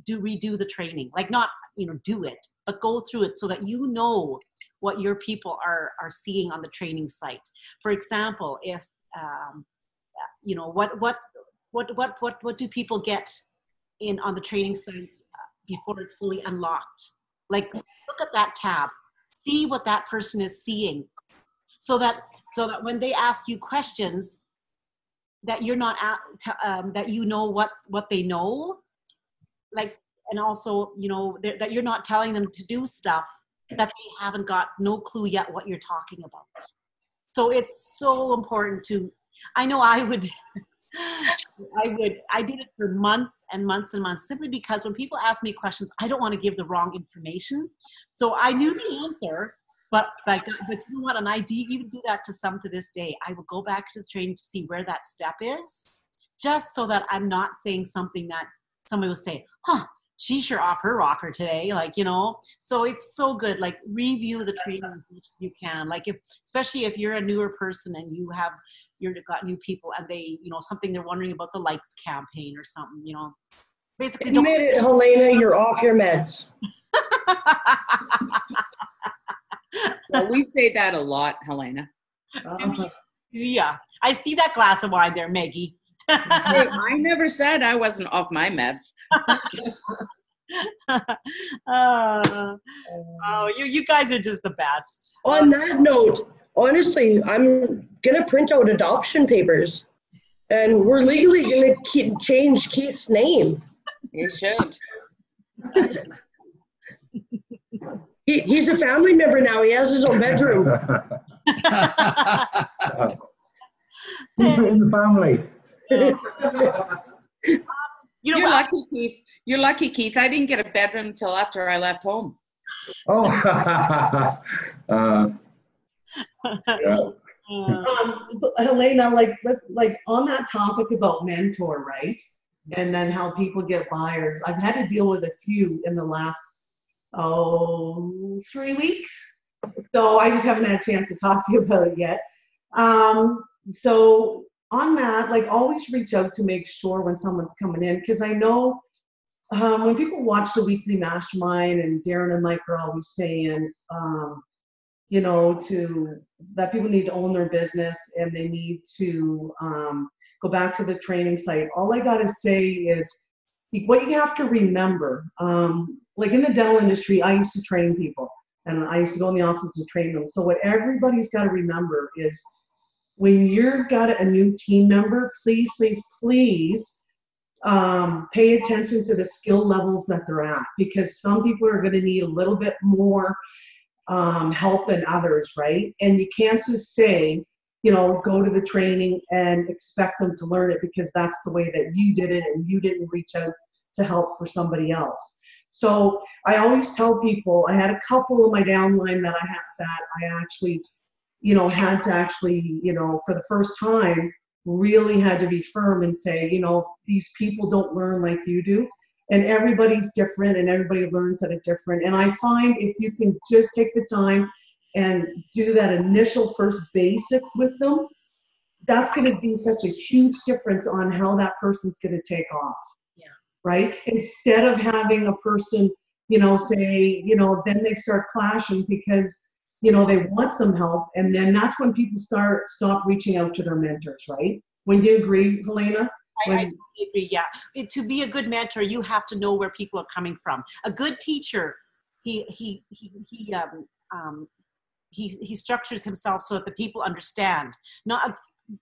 S4: redo the training. Like, not, do it, but go through it so that what your people are seeing on the training site. For example, if, what do people get on the training site before it's fully unlocked? Like, look at that tab, see what that person is seeing, so that when they ask you questions, that you're not that you know what they know, like, and also, you know, that you're not telling them to do stuff that they haven't got no clue yet what you're talking about. So it's so important to, I know I did it for months and months and months, simply because when people ask me questions, I don't want to give the wrong information. So I knew the answer, but you know what, and I even do that to some to this day. I will go back to the training to see where that step is, just so that I'm not saying something that somebody will say, huh, she's sure off her rocker today, like, you know. So it's so good, like, review the training as much as you can, like, especially if you're a newer person and you've got new people and they, you know, something they're wondering about the likes campaign or something, you know, basically
S8: Admit it, Helena, you're off your meds.
S10: Well, we say that a lot, Helena.
S4: Yeah, I see that glass of wine there, Maggie.
S10: Hey, I never said I wasn't off my meds.
S4: You guys are just the best.
S8: On that note, honestly, I'm gonna print out adoption papers, and we're legally gonna change Keith's name.
S10: You should.
S8: He's a family member now. He has his own bedroom.
S7: Keep it in the family.
S10: You're lucky, Keith. You're lucky, Keith. I didn't get a bedroom until after I left home.
S7: Oh.
S6: Yeah. Helena, like on that topic about mentor, right? And then how people get buyers. I've had to deal with a few in the last 3 weeks. So I just haven't had a chance to talk to you about it yet. So on that, like, always reach out to make sure when someone's coming in, because I know when people watch the weekly mastermind, and Darren and Mike are always saying, you know, that people need to own their business and they need to go back to the training site. All I gotta say is, what you have to remember, like in the dental industry, I used to train people, and I used to go in the offices to train them. So what everybody's got to remember is, when you've got a new team member, please, please, please pay attention to the skill levels that they're at, because some people are going to need a little bit more help than others, right? And you can't just say, you know, go to the training and expect them to learn it because that's the way that you did it and you didn't reach out to help for somebody else. So I always tell people, I had a couple of my downline that I actually, you know, had to actually, you know, for the first time, really had to be firm and say, you know, these people don't learn like you do. And everybody's different and everybody learns at a different. And I find if you can just take the time and do that initial first basics with them, that's going to be such a huge difference on how that person's going to take off.
S4: Yeah.
S6: Right? Instead of having a person, you know, say, you know, then they start clashing because, you know, they want some help, and then that's when people stop reaching out to their mentors, right? Would you agree, Helena?
S4: I totally agree, yeah. To be a good mentor, you have to know where people are coming from. A good teacher, he structures himself so that the people understand.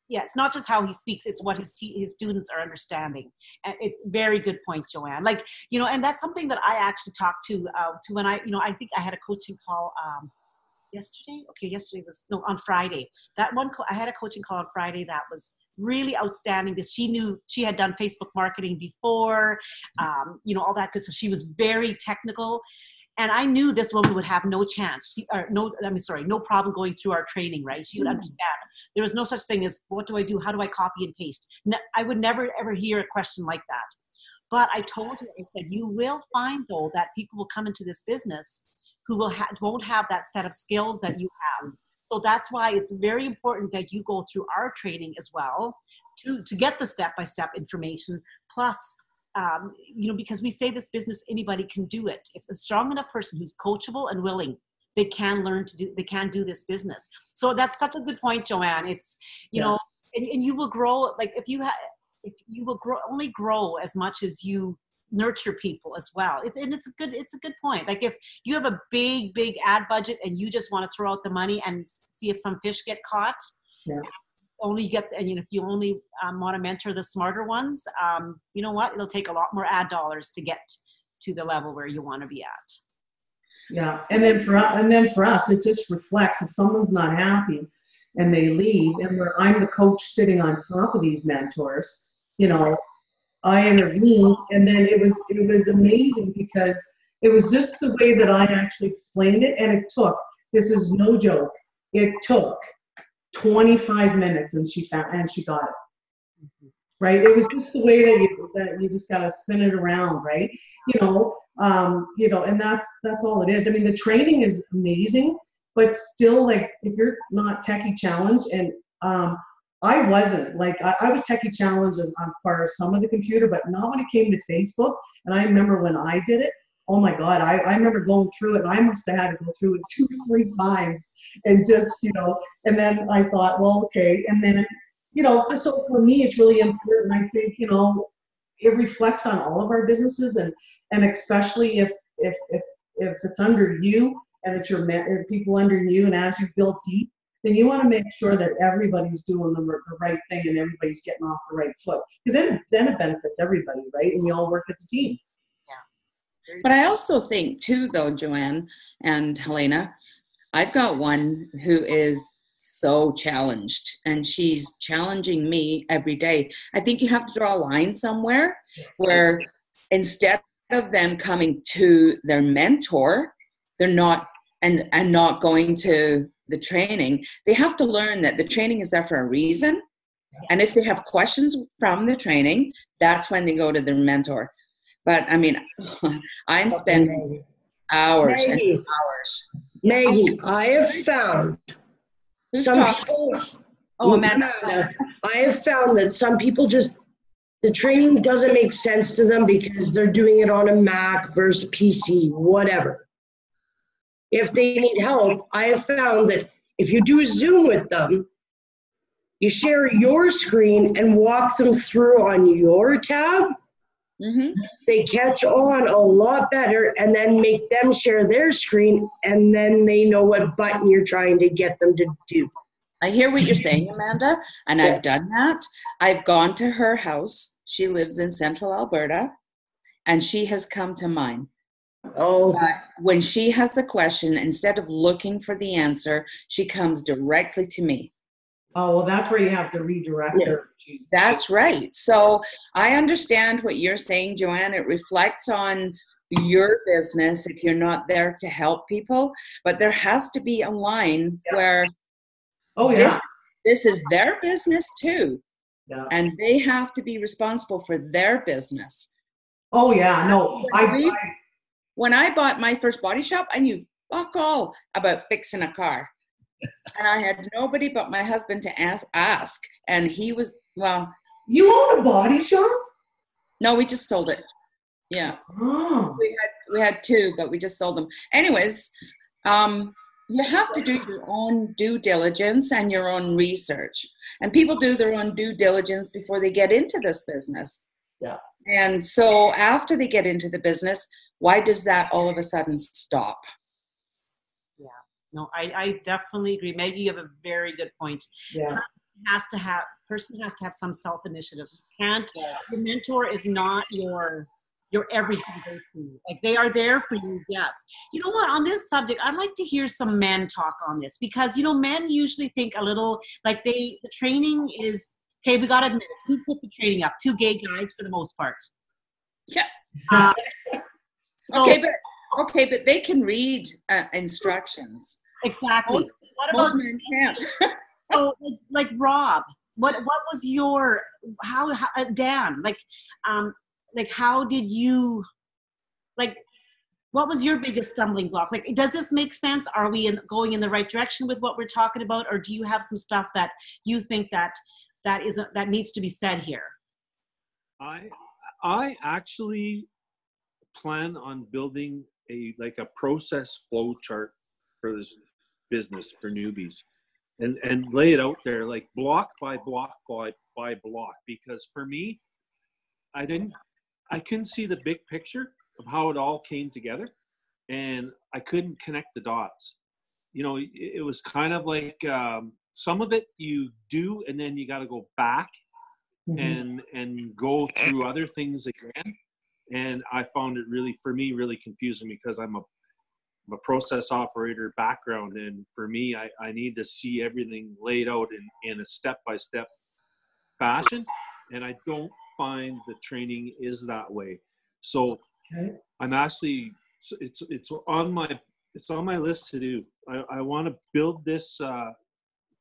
S4: It's not just how he speaks, it's what his students are understanding. And it's a very good point, Joanne. Like, you know, and that's something that I actually talked to when I think I had a coaching call on Friday. I had a coaching call on Friday that was really outstanding, because she had done Facebook marketing before, you know, all that, because she was very technical. And I knew this woman would have no chance, no problem going through our training, right? She would understand. There was no such thing as, what do I do? How do I copy and paste? I would never, ever hear a question like that. But I told her, I said, you will find, though, that people will come into this business who won't have that set of skills that you have. So that's why it's very important that you go through our training as well to get the step-by-step information. Plus, you know, because we say this business, anybody can do it. If a strong enough person who's coachable and willing, they can do this business. So that's such a good point, Joanne. It's, you know, and you will grow, like, if you will only grow as much as you nurture people as well. And it's a good point. Like if you have a big ad budget and you just want to throw out the money and see if some fish get caught, if you only want to mentor the smarter ones, you know what? It'll take a lot more ad dollars to get to the level where you want to be at.
S6: Yeah, and then for us, it just reflects if someone's not happy and they leave, and where I'm the coach sitting on top of these mentors, you know, I intervened, and then it was amazing because it was just the way that I actually explained it, and it took, this is no joke, it took 25 minutes, and she got it. Right? It was just the way that you just gotta spin it around, right? You know, and that's all it is. I mean, the training is amazing, but still, like, if you're not techie challenged, and I wasn't, like, I was techie challenged as far as some of the computer, but not when it came to Facebook. And I remember when I did it, oh my God, I remember going through it, and I must have had to go through it 2-3 times, and just, you know, and then I thought, well, okay, and then, you know, so for me, it's really important. I think, you know, it reflects on all of our businesses, and especially if it's under you, and it's your people under you, and as you build deep, then you want to make sure that everybody's doing the right thing and everybody's getting off the right foot, because then it benefits everybody, right? And we all work as a team.
S10: Yeah. But I also think too, though, Joanne and Helena, I've got one who is so challenged, and she's challenging me every day. I think you have to draw a line somewhere where instead of them coming to their mentor, they're not and not going to the training. They have to learn that the training is there for a reason. And if they have questions from the training, that's when they go to their mentor. But I mean, I'm spending hours and hours.
S8: Maggie, I have found
S10: Amanda.
S8: I have found that some people just, the training doesn't make sense to them because they're doing it on a Mac versus PC, whatever. If they need help, I have found that if you do a Zoom with them, you share your screen and walk them through on your tab, they catch on a lot better, and then make them share their screen, and then they know what button you're trying to get them to do.
S10: I hear what you're saying, Amanda, and I've done that. I've gone to her house. She lives in central Alberta, and she has come to mine. But when she has a question, instead of looking for the answer, she comes directly to me.
S6: Oh, well, that's where you have to redirect her.
S10: That's right. So I understand what you're saying, Joanne. It reflects on your business if you're not there to help people, but there has to be a line where this is their business too. Yeah. And they have to be responsible for their business.
S6: Oh yeah, no.
S10: When I bought my first body shop, I knew fuck all about fixing a car. And I had nobody but my husband to ask. And he was, well.
S6: You own a body shop?
S10: No, we just sold it. Yeah.
S6: Oh.
S10: We had 2, but we just sold them. Anyways, you have to do your own due diligence and your own research. And people do their own due diligence before they get into this business.
S6: Yeah.
S10: And so after they get into the business, why does that all of a sudden stop?
S4: Yeah, no, I definitely agree. Maggie, you have a very good point.
S6: Yeah.
S4: Person has to have some self-initiative. Your mentor is not your everything go-to. Like, they are there for you, yes. You know what, on this subject, I'd like to hear some men talk on this, because, you know, men usually think a little, like, the training is, okay, we got to admit it, who put the training up? 2 gay guys for the most part.
S10: Yeah. Okay, but they can read instructions.
S4: Exactly.
S10: What about men can't?
S4: So, like Rob, what was your how Dan, like how did you, like, what was your biggest stumbling block? Like, does this make sense? Are we going in the right direction with what we're talking about, or do you have some stuff that you think that needs to be said here?
S9: I actually plan on building a process flow chart for this business for newbies, and lay it out there, like, block by block by block, because for me, I couldn't see the big picture of how it all came together, and I couldn't connect the dots. You know, it was kind of like some of it you do, and then you got to go back and go through other things again. And I found it really, for me, really confusing because I'm a process operator background, and for me, I need to see everything laid out in a step-by-step fashion, and I don't find the training is that way. So I'm actually, it's on my list to do. I want to build this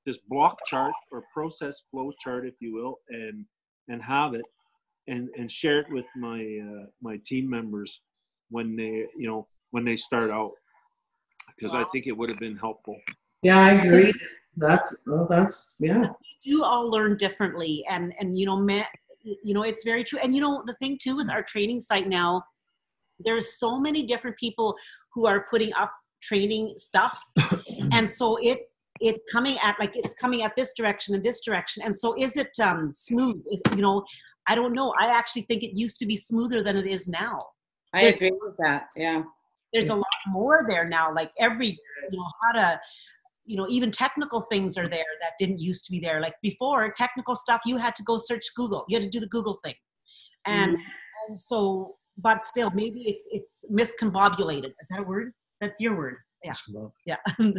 S9: this block chart or process flow chart, if you will, and have it and share it with my team members when they start out, because I think it would have been helpful.
S6: Yeah, I agree. That's yeah.
S4: You all learn differently, and it's very true. And the thing too with our training site now, there's so many different people who are putting up training stuff, and so it's coming at this direction and this direction. And so is it smooth? I don't know. I actually think it used to be smoother than it is now.
S10: I agree with that. Yeah.
S4: There's a lot more there now, like every, how to, even technical things are there that didn't used to be there. Like before, technical stuff, you had to go search Google. You had to do the Google thing. And so, but still, maybe it's miscombobulated. Is that a word? That's your word. Yeah. Yeah.
S6: And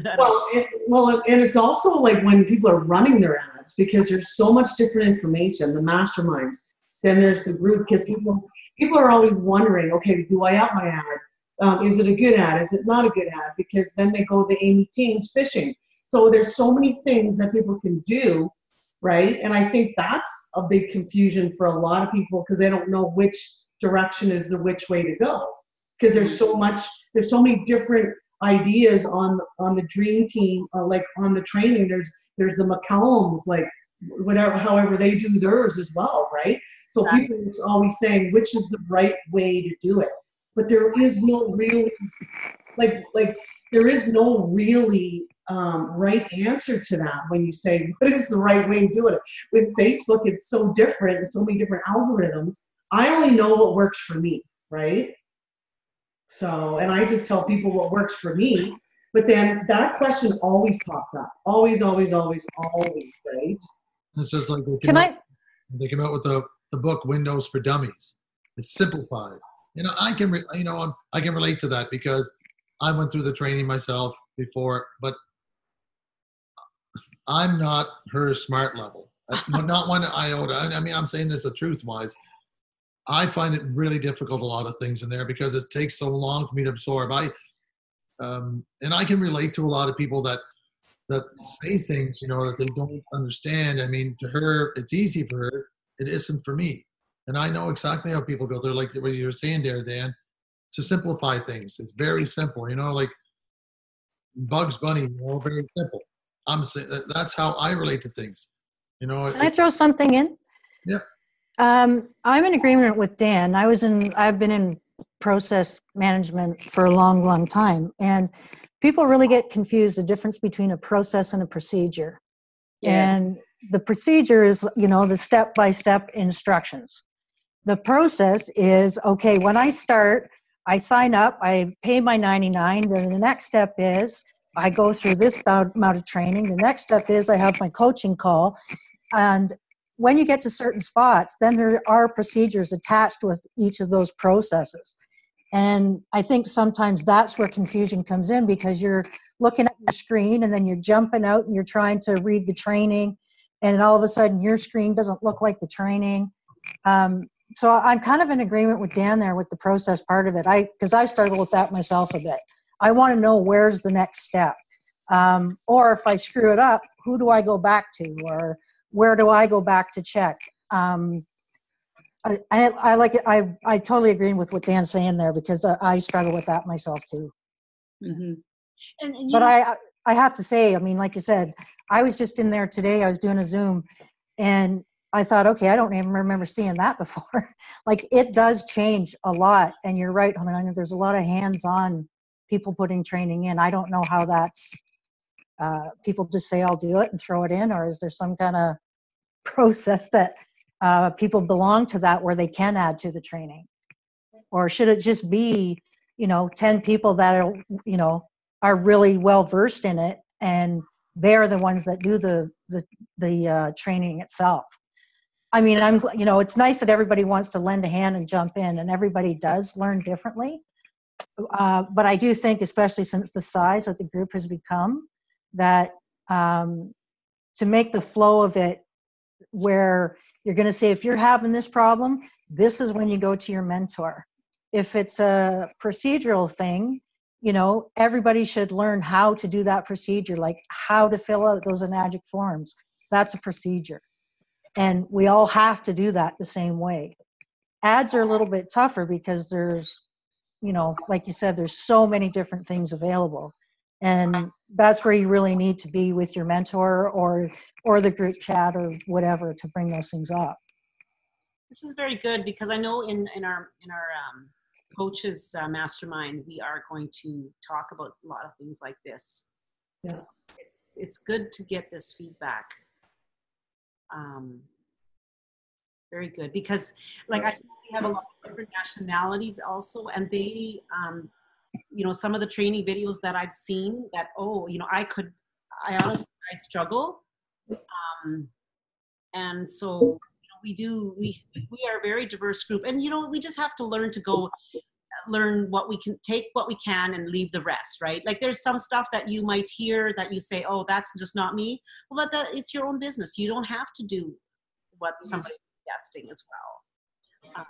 S6: it's also like when people are running their ads, because there's so much different information, the masterminds, then there's the group, because people are always wondering, okay, do I up my ad? Is it a good ad? Is it not a good ad? Because then they go the Amy Teens fishing. So there's so many things that people can do, right? And I think that's a big confusion for a lot of people, because they don't know which direction is the which way to go. Because there's so many different ideas on the dream team, like on the training. There's the McCallums, like however they do theirs as well, right? So people are always saying which is the right way to do it, but there is no really right answer to that when you say what is the right way to do it. With Facebook, it's so different and so many different algorithms. I only know what works for me, right? So, and I just tell people what works for me, but then that question always pops up. Always, right?
S1: It's just like they came out with the book Windows for Dummies. It's simplified. I can relate to that because I went through the training myself before, but I'm not her smart level. Not one iota. I mean, I'm saying this truth-wise. I find it really difficult, a lot of things in there, because it takes so long for me to absorb. And I can relate to a lot of people that say things, that they don't understand. I mean, to her, it's easy for her. It isn't for me. And I know exactly how people go. They're like what you were saying there, Dan, to simplify things. It's very simple, like Bugs Bunny, very simple. I'm saying that's how I relate to things.
S12: Can I throw something in?
S1: Yeah.
S12: I'm in agreement with Dan. I've been in process management for a long, long time, and people really get confused the difference between a process and a procedure.
S10: Yes.
S12: And the procedure is, the step-by-step instructions. The process is, okay, when I start, I sign up, I pay my $99. Then the next step is I go through this amount of training. The next step is I have my coaching call, and when you get to certain spots, then there are procedures attached with each of those processes. And I think sometimes that's where confusion comes in, because you're looking at your screen and then you're jumping out and you're trying to read the training, and all of a sudden your screen doesn't look like the training. So I'm kind of in agreement with Dan there with the process part of it. Because I struggle with that myself a bit. I want to know where's the next step. Or if I screw it up, who do I go back to? Or where do I go back to check? I like it. I totally agree with what Dan's saying there, because I struggle with that myself too.
S4: Mm-hmm.
S12: But I have to say, I mean, like you said, I was just in there today. I was doing a Zoom, and I thought, okay, I don't even remember seeing that before. Like, it does change a lot, and you're right. I mean, there's a lot of hands-on people putting training in. I don't know how that's. People just say, I'll do it and throw it in, or is there some kind of process that people belong to that where they can add to the training? Or should it just be, 10 people that are, are really well versed in it, and they're the ones that do the training itself? I mean, it's nice that everybody wants to lend a hand and jump in, and everybody does learn differently. But I do think, especially since the size that the group has become, that to make the flow of it where you're going to say, if you're having this problem, this is when you go to your mentor. If it's a procedural thing, everybody should learn how to do that procedure, like how to fill out those enagic forms. That's a procedure. And we all have to do that the same way. Ads are a little bit tougher because there's, like you said, there's so many different things available. And that's where you really need to be with your mentor or the group chat or whatever to bring those things up.
S4: This is very good, because I know in our coaches mastermind, we are going to talk about a lot of things like this. Yeah. So it's good to get this feedback. Very good, because like I think we have a lot of different nationalities also, and they some of the training videos that I've seen that, I honestly I'd struggle. And so we are a very diverse group, and we just have to learn to learn what we can take, what we can, and leave the rest, right? Like there's some stuff that you might hear that you say, oh, that's just not me. Well, it's your own business. You don't have to do what somebody's suggesting as well.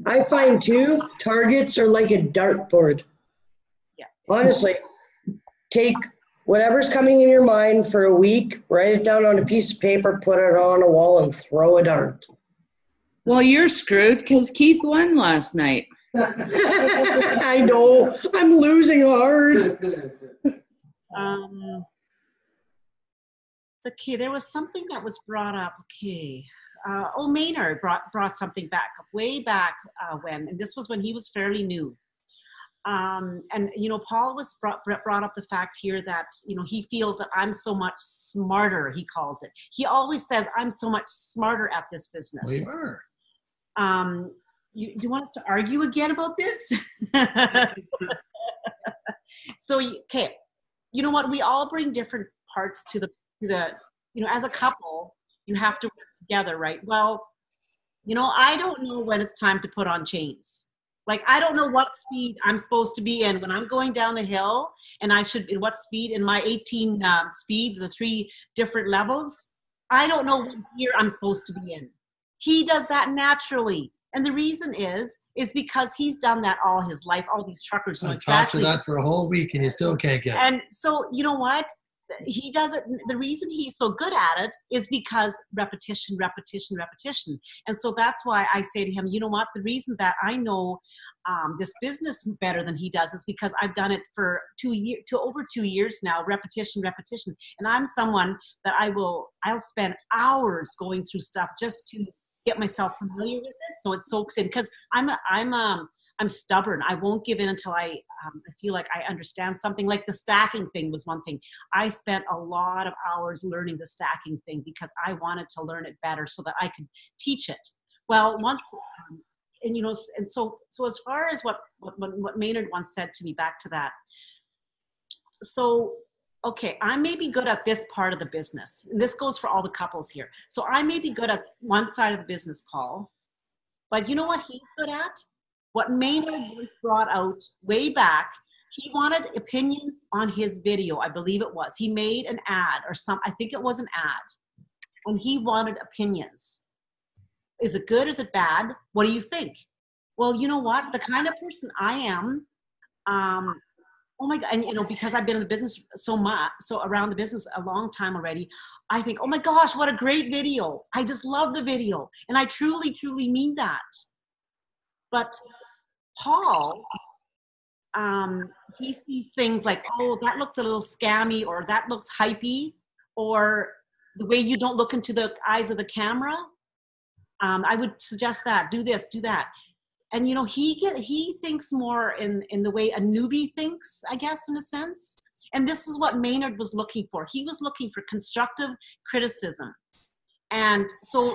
S8: I find too, targets are like a dartboard.
S4: Yeah.
S8: Honestly, take whatever's coming in your mind for a week, write it down on a piece of paper, put it on a wall, and throw a dart.
S10: Well, you're screwed because Keith won last night.
S8: I know. I'm losing hard.
S4: Okay, there was something that was brought up. Okay. Maynard brought something back, way back when, and this was when he was fairly new. And, Paul was brought up the fact here that, he feels that I'm so much smarter, he calls it. He always says, I'm so much smarter at this business.
S1: We are.
S4: You want us to argue again about this? So, okay, you know what? We all bring different parts to the as a couple, you have to work together, right? Well, I don't know when it's time to put on chains. Like, I don't know what speed I'm supposed to be in when I'm going down the hill, and in what speed in my 18 speeds, the 3 different levels. I don't know what gear I'm supposed to be in. He does that naturally. And the reason is because he's done that all his life. All these truckers know exactly.
S1: I've talked to that for a whole week and you still can't get it.
S4: And so, you know what? He does it. The reason he's so good at it is because repetition, repetition, repetition. And so that's why I say to him, you know what? The reason that I know this business better than he does is because I've done it for over 2 years now, repetition, repetition. And I'm someone that I'll spend hours going through stuff just to get myself familiar with it, so it soaks in. Because I'm stubborn. I won't give in until I feel like I understand something. Like the stacking thing was one thing. I spent a lot of hours learning the stacking thing because I wanted to learn it better so that I could teach it. Well, once, and so as far as what Maynard once said to me, back to that. So, okay, I may be good at this part of the business, and this goes for all the couples here. So I may be good at one side of the business, Paul, but you know what he's good at? What Maynard once brought out way back, he wanted opinions on his video, I believe it was. He made an ad I think it was an ad, and he wanted opinions. Is it good? Is it bad? What do you think? Well, you know what? The kind of person I am, oh my God, and because I've been in the business so around the business a long time already, I think, oh my gosh, what a great video. I just love the video. And I truly, truly mean that. But Paul, he sees things like, oh, that looks a little scammy, or that looks hypey, or the way you don't look into the eyes of the camera. I would suggest that, do this, do that. And, he thinks more in the way a newbie thinks, I guess, in a sense. And this is what Maynard was looking for. He was looking for constructive criticism. And so,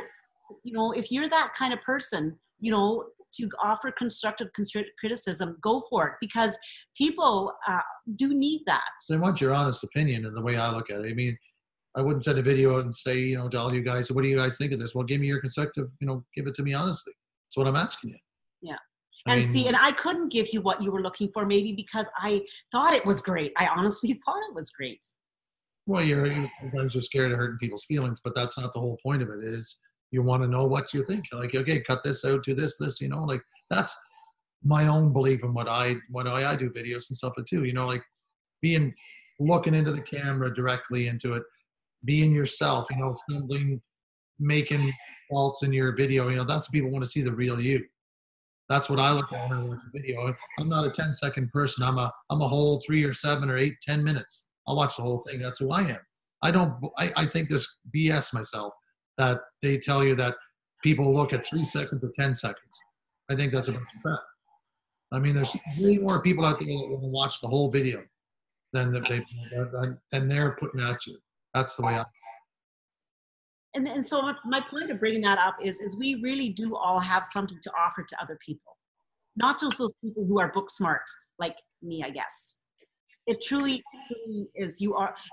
S4: if you're that kind of person, to offer constructive criticism, go for it, because people do need that.
S1: They want your honest opinion, and the way I look at it. I mean, I wouldn't send a video and say, you know, to all you guys, what do you guys think of this? Well, give me your constructive, you know, give it to me honestly. That's what I'm asking you.
S4: Yeah.
S1: I mean,
S4: see, and I couldn't give you what you were looking for, maybe because I thought it was great. I honestly thought it was great.
S1: well, sometimes you're scared of hurting people's feelings, but that's not the whole point of it. Is you want to know what you think. Like, okay, cut this out, do this, you know, like that's my own belief in what I do videos and stuff too. You know, like looking into the camera directly into it, being yourself, you know, stumbling, making faults in your video. You know, that's what people want to see, the real you. That's what I look at when I watch a video. I'm not a 10-second person. I'm a whole 3 or 7 or 8, 10 minutes. I'll watch the whole thing. That's who I am. I think this BS myself that they tell you that people look at 3 seconds or 10 seconds. I think that's a bunch of crap. I mean, there's way more people out there that want to watch the whole video than they're putting at you. That's the way I.
S4: And so my point of bringing that up is we really do all have something to offer to other people, not just those people who are book smart like me, I guess. It truly is.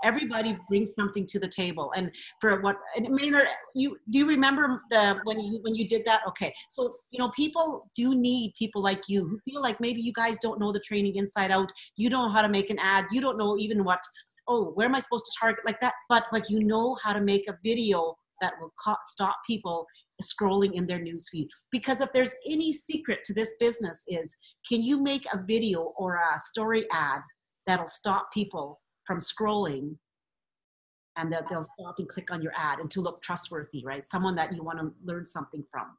S4: Everybody brings something to the table, and Maynard, do you remember when you did that? Okay, so you know, people do need people like you who feel like maybe you guys don't know the training inside out. You don't know how to make an ad. You don't know even where am I supposed to target like that? But like, you know how to make a video that will stop people scrolling in their newsfeed. Because if there's any secret to this business is, can you make a video or a story ad that'll stop people from scrolling, and that they'll stop and click on your ad and to look trustworthy, right? Someone that you want to learn something from.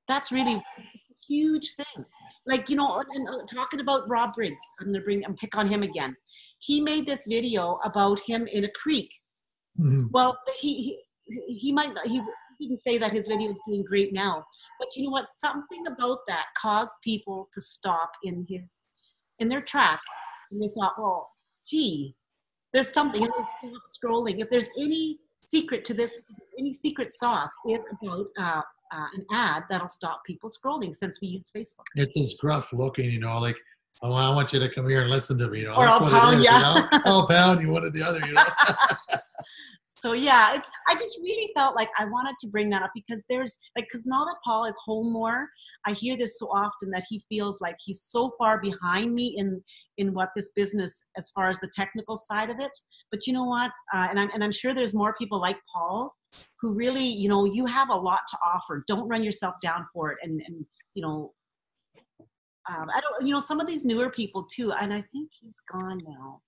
S4: That's really a huge thing. Like, you know, and talking about Rob Briggs, I'm going to pick on him again. He made this video about him in a creek. Mm-hmm. Well, he didn't say that his video is doing great now, but you know what? Something about that caused people to stop in their tracks, and they thought, well, gee, there's something, and they stop scrolling. If there's any secret to this, any secret sauce, is about an ad that'll stop people scrolling, since we use Facebook.
S1: It's this gruff looking, you know, like, oh, I want you to come here and listen to me, you know.
S4: Or
S1: That's
S4: I'll pound you.
S1: You know? I'll pound you, one or the other, you know.
S4: So yeah, I just really felt like I wanted to bring that up, because because now that Paul is home more, I hear this so often that he feels like he's so far behind me in what this business, as far as the technical side of it. But you know what? And I'm sure there's more people like Paul who really, you know, you have a lot to offer. Don't run yourself down for it. And you know, I don't, you know, some of these newer people too, and I think he's gone now.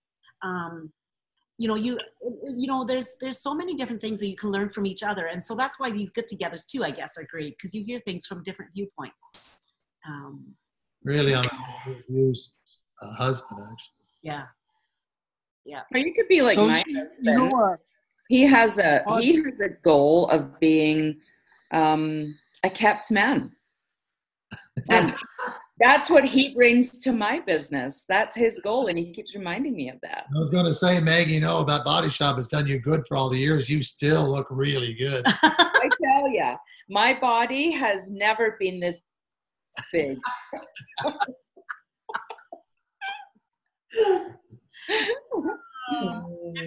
S4: You know, there's so many different things that you can learn from each other. And so that's why these get-togethers too, I guess, are great, because you hear things from different viewpoints.
S1: Really, I'm a used husband, actually.
S4: Yeah. Yeah.
S10: Or you could be like my husband. You know what? He has a goal of being a kept man. And that's what he brings to my business. That's his goal, and he keeps reminding me of that.
S1: I was going to say, Meg, you know, that body shop has done you good for all the years. You still look really good.
S10: I tell you, my body has never been this big.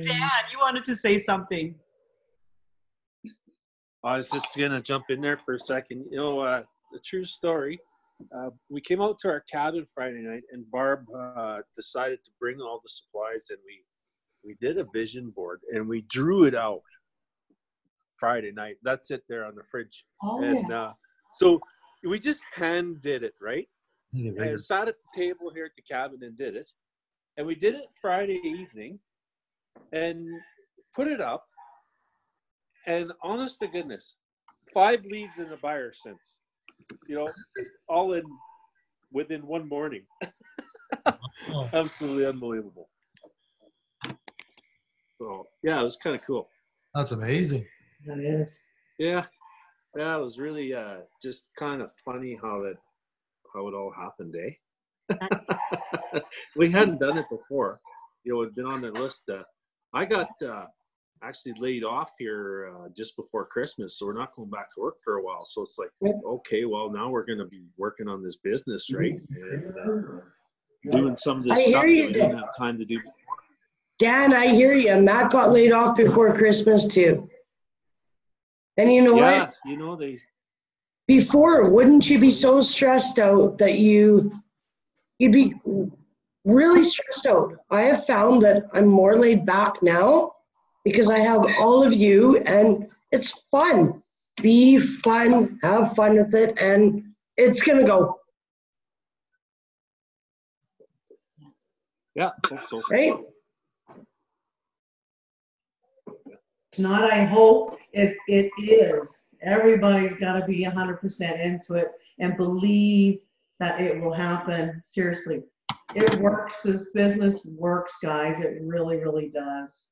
S4: Dan, you wanted to say something.
S9: I was just going to jump in there for a second. You know, a true story. We came out to our cabin Friday night, and Barb decided to bring all the supplies, and we did a vision board, and we drew it out Friday night. That's it there on the fridge. Oh, and yeah. So we just hand did it, right? And sat at the table here at the cabin and did it. And we did it Friday evening and put it up. And honest to goodness, 5 leads in the buyer since. You know, all within one morning. Absolutely unbelievable. So yeah, it was kind of cool.
S1: That's amazing.
S6: That is.
S9: Yeah, it was really just kind of funny how it all happened, eh? We hadn't done it before. You know, it'd been on the list. I got actually laid off here just before Christmas, so we're not going back to work for a while. So it's like, okay, well, now we're going to be working on this business, right? And doing some of this
S8: I
S9: stuff
S8: hear
S9: that
S8: you,
S9: we didn't have time to do before.
S8: Dan, I hear you. Matt got laid off before Christmas too. And you know what?
S9: You know,
S8: Before, wouldn't you be so stressed out that you'd be really stressed out? I have found that I'm more laid back now because I have all of you and it's fun. Be fun, have fun with it, and it's going to go.
S9: Yeah, hope so.
S8: Right?
S6: It's not, I hope, it is. Everybody's got to be 100% into it and believe that it will happen. Seriously, it works. This business works, guys. It really, really does.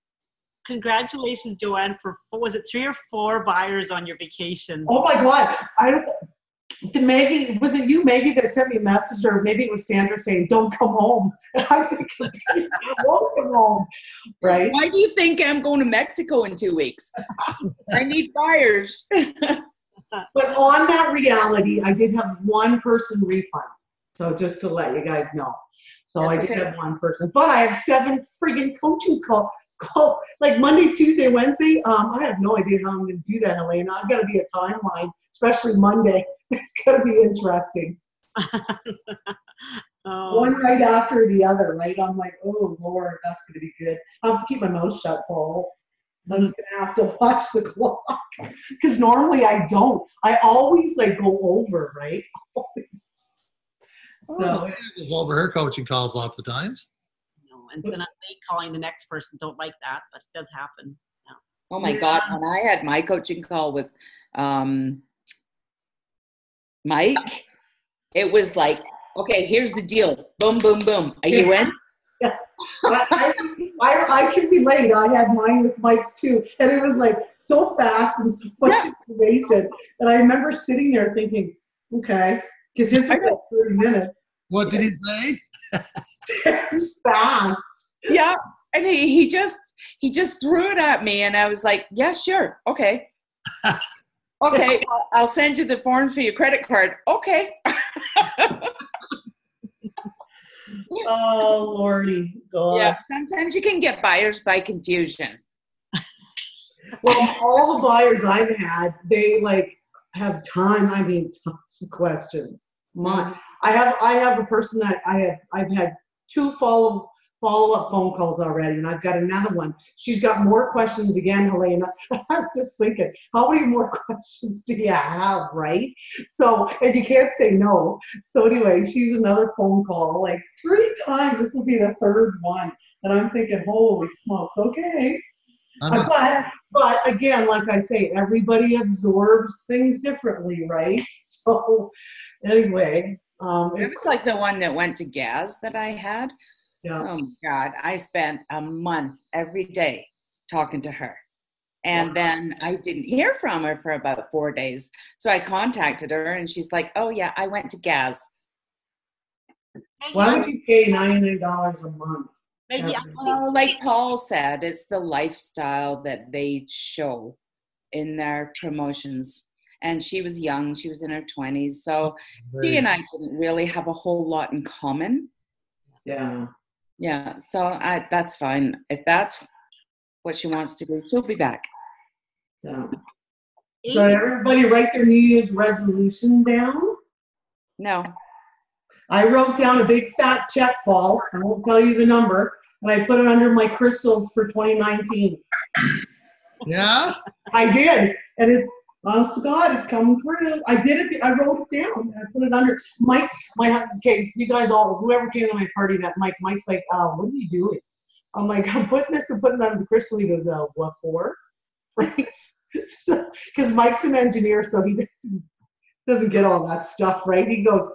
S4: Congratulations, Joanne, for, was it 3 or 4 buyers on your vacation?
S6: Oh my God. Maggie, was it you, Maggie, that sent me a message, or maybe it was Sandra saying, don't come home. And I'm thinking, I won't come home, right?
S10: Why do you think I'm going to Mexico in 2 weeks? I need buyers.
S6: But on that reality, I did have one person refund. So just to let you guys know. So
S10: That's
S6: I did
S10: okay.
S6: have one person. But I have 7 friggin' coaching call like Monday, Tuesday, Wednesday. I have no idea how I'm going to do that, Elena. I've got to be a timeline, especially Monday. It's going to be interesting. One right after the other, right? I'm like, oh, Lord, that's going to be good. I have to keep my mouth shut, Paul. I'm just going to have to watch the clock. Because normally I don't. I always, like, go over, right? Always.
S1: So Anna goes over her coaching calls lots of times.
S4: No, and then I'm late calling the next person. Don't like that, but it does happen. Yeah.
S10: Oh my God, when I had my coaching call with Mike, it was like, okay, here's the deal. Boom, boom, boom. Are you in?
S6: Yes. I can relate. I had mine with Mike's too. And it was like so fast and so much information. And I remember sitting there thinking, okay, because his was like 30 minutes.
S1: What did he say?
S6: It's fast.
S10: Yeah. And he just threw it at me and I was like, yeah, sure. Okay. Okay, well, I'll send you the forms for your credit card. Okay.
S6: Oh, Lordy. God.
S10: Yeah, sometimes you can get buyers by confusion.
S6: Well, all the buyers I've had, they like have time. I mean, tons of questions. I have a person that I've had 2 follow-up phone calls already, and I've got another one. She's got more questions again, Helena. I'm just thinking, how many more questions do you have, right? So, and you can't say no. So anyway, she's another phone call, like 3 times. This will be the 3rd one. And I'm thinking, holy smokes, okay. But again, like I say, everybody absorbs things differently, right? So anyway.
S10: It was like the one that went to Gaz that I had.
S6: Yeah.
S10: Oh my God, I spent a month every day talking to her. And then I didn't hear from her for about 4 days. So I contacted her and she's like, oh yeah, I went to Gaz.
S6: Why would you pay $99 a month?
S10: Well, like Paul said, it's the lifestyle that they show in their promotions. And she was young, she was in her 20s. So she and I didn't really have a whole lot in common.
S6: Yeah.
S10: Yeah, so that's fine. If that's what she wants to do, she'll be back.
S6: Yeah. So everybody write their New Year's resolution down?
S10: No.
S6: I wrote down a big fat check, Paul. I won't tell you the number. And I put it under my crystals for 2019.
S1: Yeah?
S6: I did. And it's, honest to God, it's coming through. I did it. I wrote it down. I put it under. Mike, okay, so you guys all, whoever came to my party that Mike's like, what are you doing? I'm like, I'm putting this and putting it under the crystal. He goes, what for? Right? Because Mike's an engineer, so he doesn't get all that stuff, right? He goes,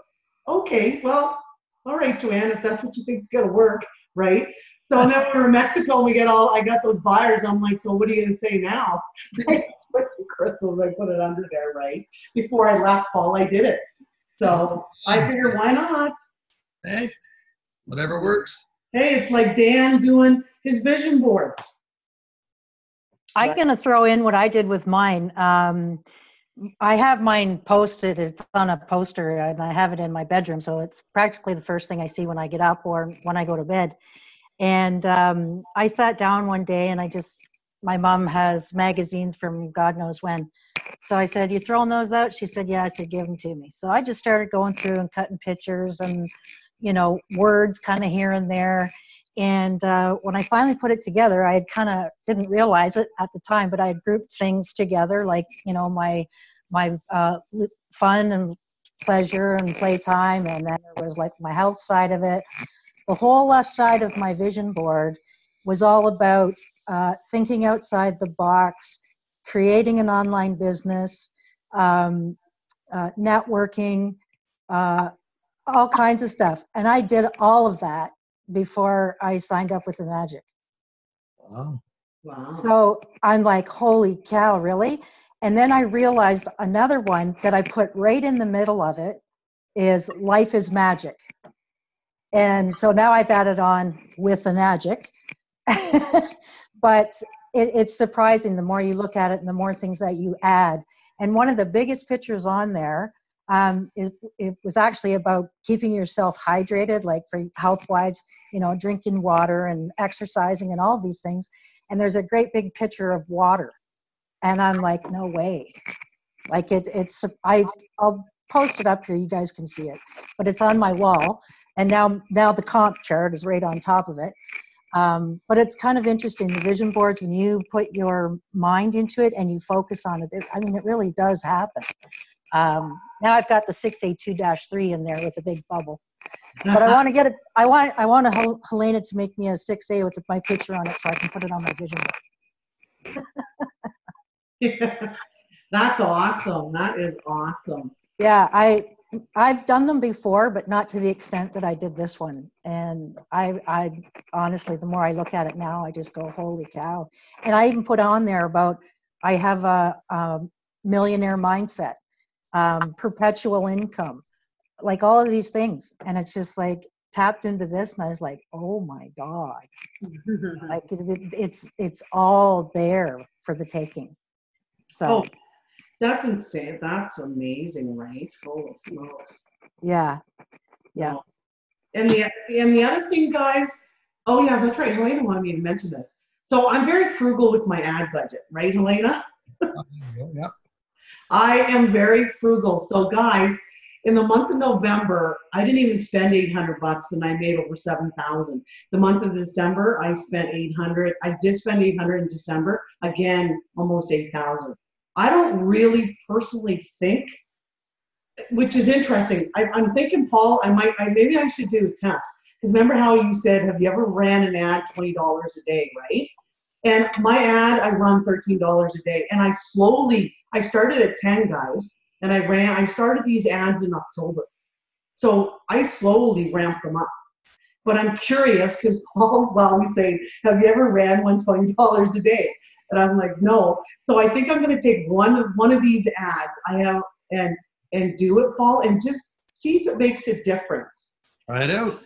S6: okay, well, all right, Joanne, if that's what you think is going to work, right? So now we're in Mexico and I got those buyers. I'm like, so what are you going to say now? I put 2 crystals, I put it under there, right? Before I left, Paul, I did it. So I figured, why not?
S1: Hey, whatever works.
S6: Hey, it's like Dan doing his vision board.
S12: I'm going to throw in what I did with mine. I have mine posted. It's on a poster, and I have it in my bedroom, so it's practically the first thing I see when I get up or when I go to bed. And I sat down one day, and my mom has magazines from God knows when. So I said, "You throwing those out?" She said, "Yeah." I said, "Give them to me." So I just started going through and cutting pictures and, words kind of here and there. And when I finally put it together, I had kind of didn't realize it at the time, but I had grouped things together, like, my fun and pleasure and playtime. And then there was like my health side of it. The whole left side of my vision board was all about thinking outside the box, creating an online business, networking, all kinds of stuff. And I did all of that before I signed up with Enagic.
S1: Wow.
S6: Wow.
S12: So I'm like, holy cow, really? And then I realized another one that I put right in the middle of it is Life is Magic. And so now I've added on with Enagic. But it's surprising the more you look at it and the more things that you add. And one of the biggest pictures on there, it was actually about keeping yourself hydrated, like for health-wise, drinking water and exercising and all these things. And there's a great big picture of water. And I'm like, no way. Like I'll post it up here. You guys can see it, but it's on my wall. And now the comp chart is right on top of it. But it's kind of interesting. The vision boards, when you put your mind into it and you focus on it, it really does happen. Now I've got the 6A2-3 in there with a big bubble. But I want to get it. I want Helena to make me a 6A with my picture on it so I can put it on my vision board.
S6: That's awesome. That is awesome.
S12: Yeah, I've done them before, but not to the extent that I did this one. And I honestly, the more I look at it now, I just go, holy cow. And I even put on there about, I have a millionaire mindset, perpetual income, like all of these things. And it's just like tapped into this, and I was like, oh my God. Like it's all there for the taking. So.
S6: Oh, that's insane. That's amazing, right? Holy smokes.
S12: Yeah. Yeah.
S6: And the other thing, guys, oh yeah, that's right. Helena wanted me to mention this. So I'm very frugal with my ad budget, right, Helena?
S1: Yeah.
S6: I am very frugal. So guys, in the month of November, I didn't even spend $800 and I made over 7,000. The month of December, I spent 800. I did spend 800 in December. Again, almost 8,000. I don't really personally think, which is interesting. I'm thinking, Paul, maybe I should do a test. Because remember how you said, have you ever ran an ad $20 a day, right? And my ad, I run $13 a day. And I started at 10, guys. And I started these ads in October. So I slowly ramped them up. But I'm curious, because Paul's always saying, have you ever ran one $20 a day? And I'm like, no. So I think I'm going to take one of these ads I have and do it, Paul, and just see if it makes a difference.
S1: Try it out.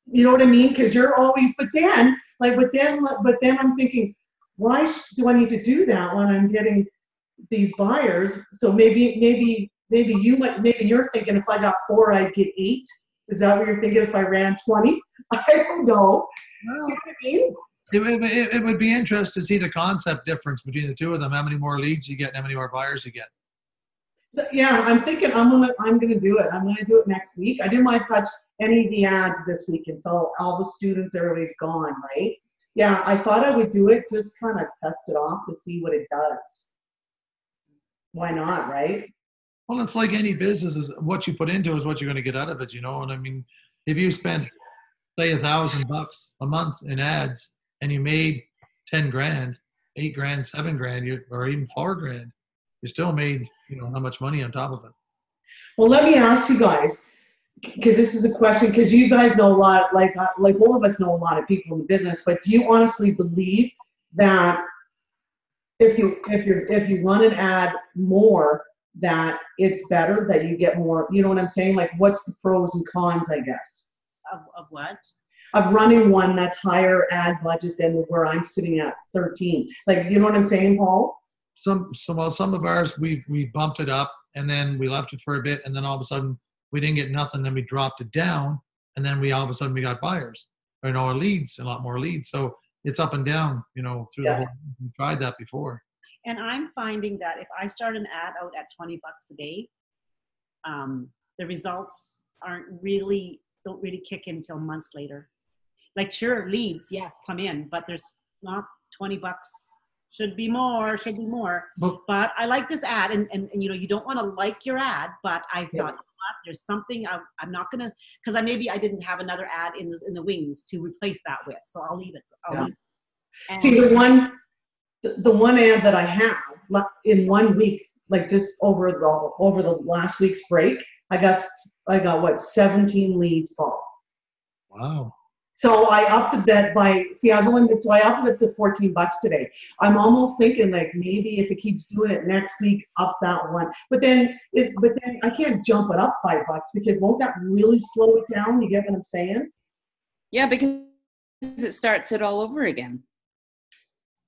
S6: You know what I mean? Because you're always, but then I'm thinking, why do I need to do that when I'm getting these buyers? So maybe you're thinking if I got 4, I'd get 8. Is that what you're thinking? If I ran 20, I don't know.
S1: Well,
S6: see what I mean?
S1: It would be interesting to see the concept difference between the two of them. How many more leads you get, and how many more buyers you get.
S6: So yeah, I'm thinking I'm gonna do it. I'm gonna do it next week. I didn't want to touch any of the ads this week until all the students, everybody's gone, right? Yeah, I thought I would do it, just kind of test it off to see what it does. Why not, right?
S1: Well, it's like any business, is what you put into is what you're going to get out of it, And I mean, if you spend, say, $1,000 a month in ads and you made 10 grand, 8 grand, 7 grand, or even 4 grand, you still made, how much money on top of it.
S6: Well, let me ask you guys, because this is a question, because you guys know a lot, like all of us know a lot of people in the business, but do you honestly believe that if you run an ad more, that it's better, that you get more, you know what I'm saying? Like, what's the pros and cons, I guess?
S4: Of what?
S6: of running one that's higher ad budget than where I'm sitting at 13. Like, you know what I'm saying, Paul?
S1: Some of ours, we bumped it up and then we left it for a bit and then all of a sudden we didn't get nothing. Then we dropped it down and then all of a sudden we got buyers, or leads, a lot more leads. So it's up and down, through the whole, we tried that before.
S4: And I'm finding that if I start an ad out at $20 a day, the results don't really kick in until months later. Like, sure, leads, yes, come in, but there's not $20. Should be more. But I like this ad, and you don't want to like your ad, but I thought, you know what, there's something I'm not gonna, because I didn't have another ad in the wings to replace that with, so I'll leave it.
S6: See, the one ad that I have in 1 week, like just over the last week's break, I got what, 17 leads, Paul.
S1: Wow.
S6: So I upped it I upped it up to $14 today. I'm almost thinking like maybe if it keeps doing it next week, up that one. But then I can't jump it up $5 because won't that really slow it down? You get what I'm saying?
S10: Yeah, because it starts it all over again.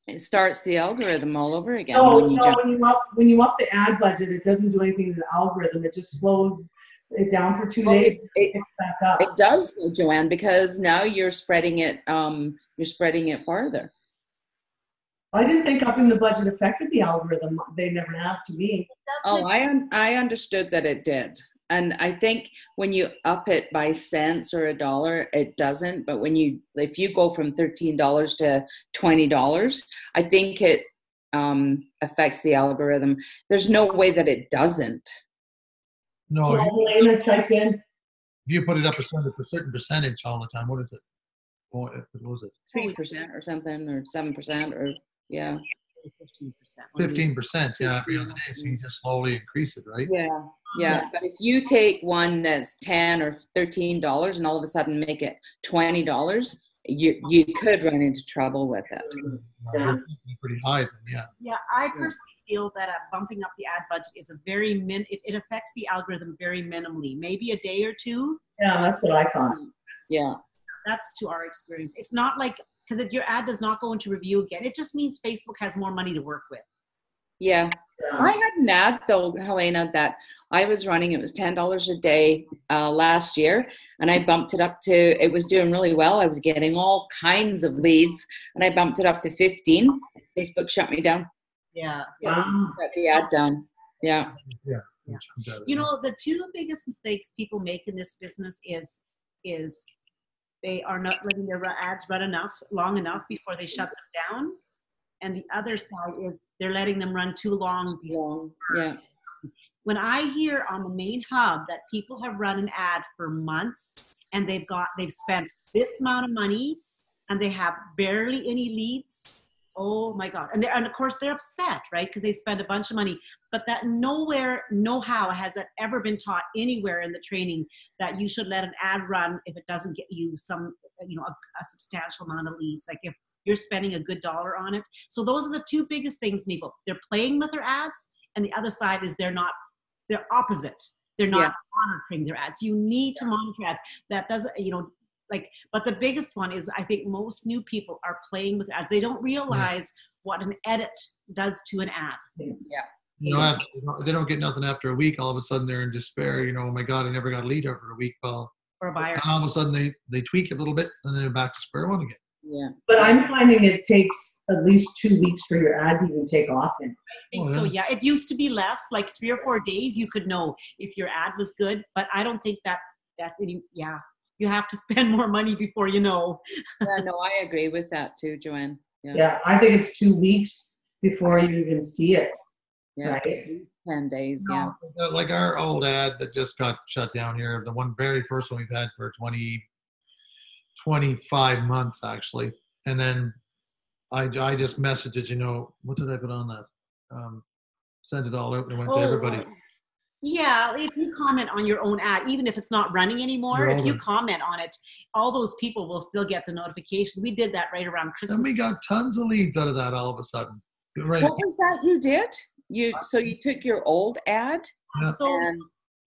S10: It starts the algorithm all over again.
S6: When you up the ad budget, it doesn't do anything to the algorithm. It just slows it down for 2 days. It back up.
S10: It does, Joanne, because now you're spreading it. You're spreading it farther.
S6: I didn't think upping the budget affected the algorithm. They never have to me.
S10: Oh, I understood that it did. And I think when you up it by cents or $1, it doesn't. But if you go from $13 to $20, I think it affects the algorithm. There's no way that it doesn't.
S1: No.
S6: Elena, type in.
S1: If you put it up a certain percentage all the time, what is it? What was it?
S10: 3% or something, or 7%, or yeah.
S1: 15%, yeah, every other day. So you just slowly increase it, right?
S10: Yeah. But if you take one that's $10 or $13 and all of a sudden make it $20, you could run into trouble with it.
S1: Pretty high then, yeah.
S4: Yeah, I personally feel that bumping up the ad budget is it affects the algorithm very minimally, maybe a day or two.
S6: Yeah, that's what I thought.
S10: Yeah.
S4: That's to our experience. It's not like, because if your ad does not go into review again, it just means Facebook has more money to work with.
S10: Yeah. I had an ad though, Helena, that I was running. It was $10 a day last year, and I bumped it up to, it was doing really well. I was getting all kinds of leads, and I bumped it up to 15. Facebook shut me down.
S4: Yeah.
S10: Got the ad down. Yeah.
S4: The two biggest mistakes people make in this business is they are not letting their ads run long enough before they shut them down. And the other side is they're letting them run too long.
S10: Yeah.
S4: When I hear on the main hub that people have run an ad for months and they've spent this amount of money and they have barely any leads, oh my God. And of course they're upset, right? Because they spend a bunch of money, but that how has that ever been taught anywhere in the training that you should let an ad run if it doesn't get you some, a substantial amount of leads. Like if you're spending a good $1 on it. So those are the two biggest things, people. They're playing with their ads, and the other side is they're opposite. They're not monitoring their ads. You need to monitor ads. That doesn't, but the biggest one is I think most new people are playing with ads. They don't realize what an edit does to an ad.
S10: Yeah.
S1: They don't get nothing after a week. All of a sudden they're in despair. Oh my God, I never got a lead over a week. Well,
S4: or a buyer.
S1: And all of a sudden they tweak it a little bit and then they're back to square one again.
S10: Yeah.
S6: But I'm finding it takes at least 2 weeks for your ad to even take off in.
S4: I think so, yeah. It used to be less, like 3 or 4 days you could know if your ad was good, but I don't think that's any, you have to spend more money before you know.
S10: Yeah, no, I agree with that too, Joanne.
S6: Yeah, I think it's 2 weeks before you even see it.
S10: Yeah,
S6: right?
S10: at least 10 days,
S1: Like our old ad that just got shut down here, the very first one we've had for 25 months actually, and then I just messaged it. What did I put on that? Sent it all out and it went to everybody.
S4: Yeah, if you comment on your own ad, even if it's not running anymore, if you comment on it, all those people will still get the notification. We did that right around Christmas.
S1: And we got tons of leads out of that all of a sudden. Right.
S10: What was that you did? So you took your old ad?
S1: Yeah.
S4: So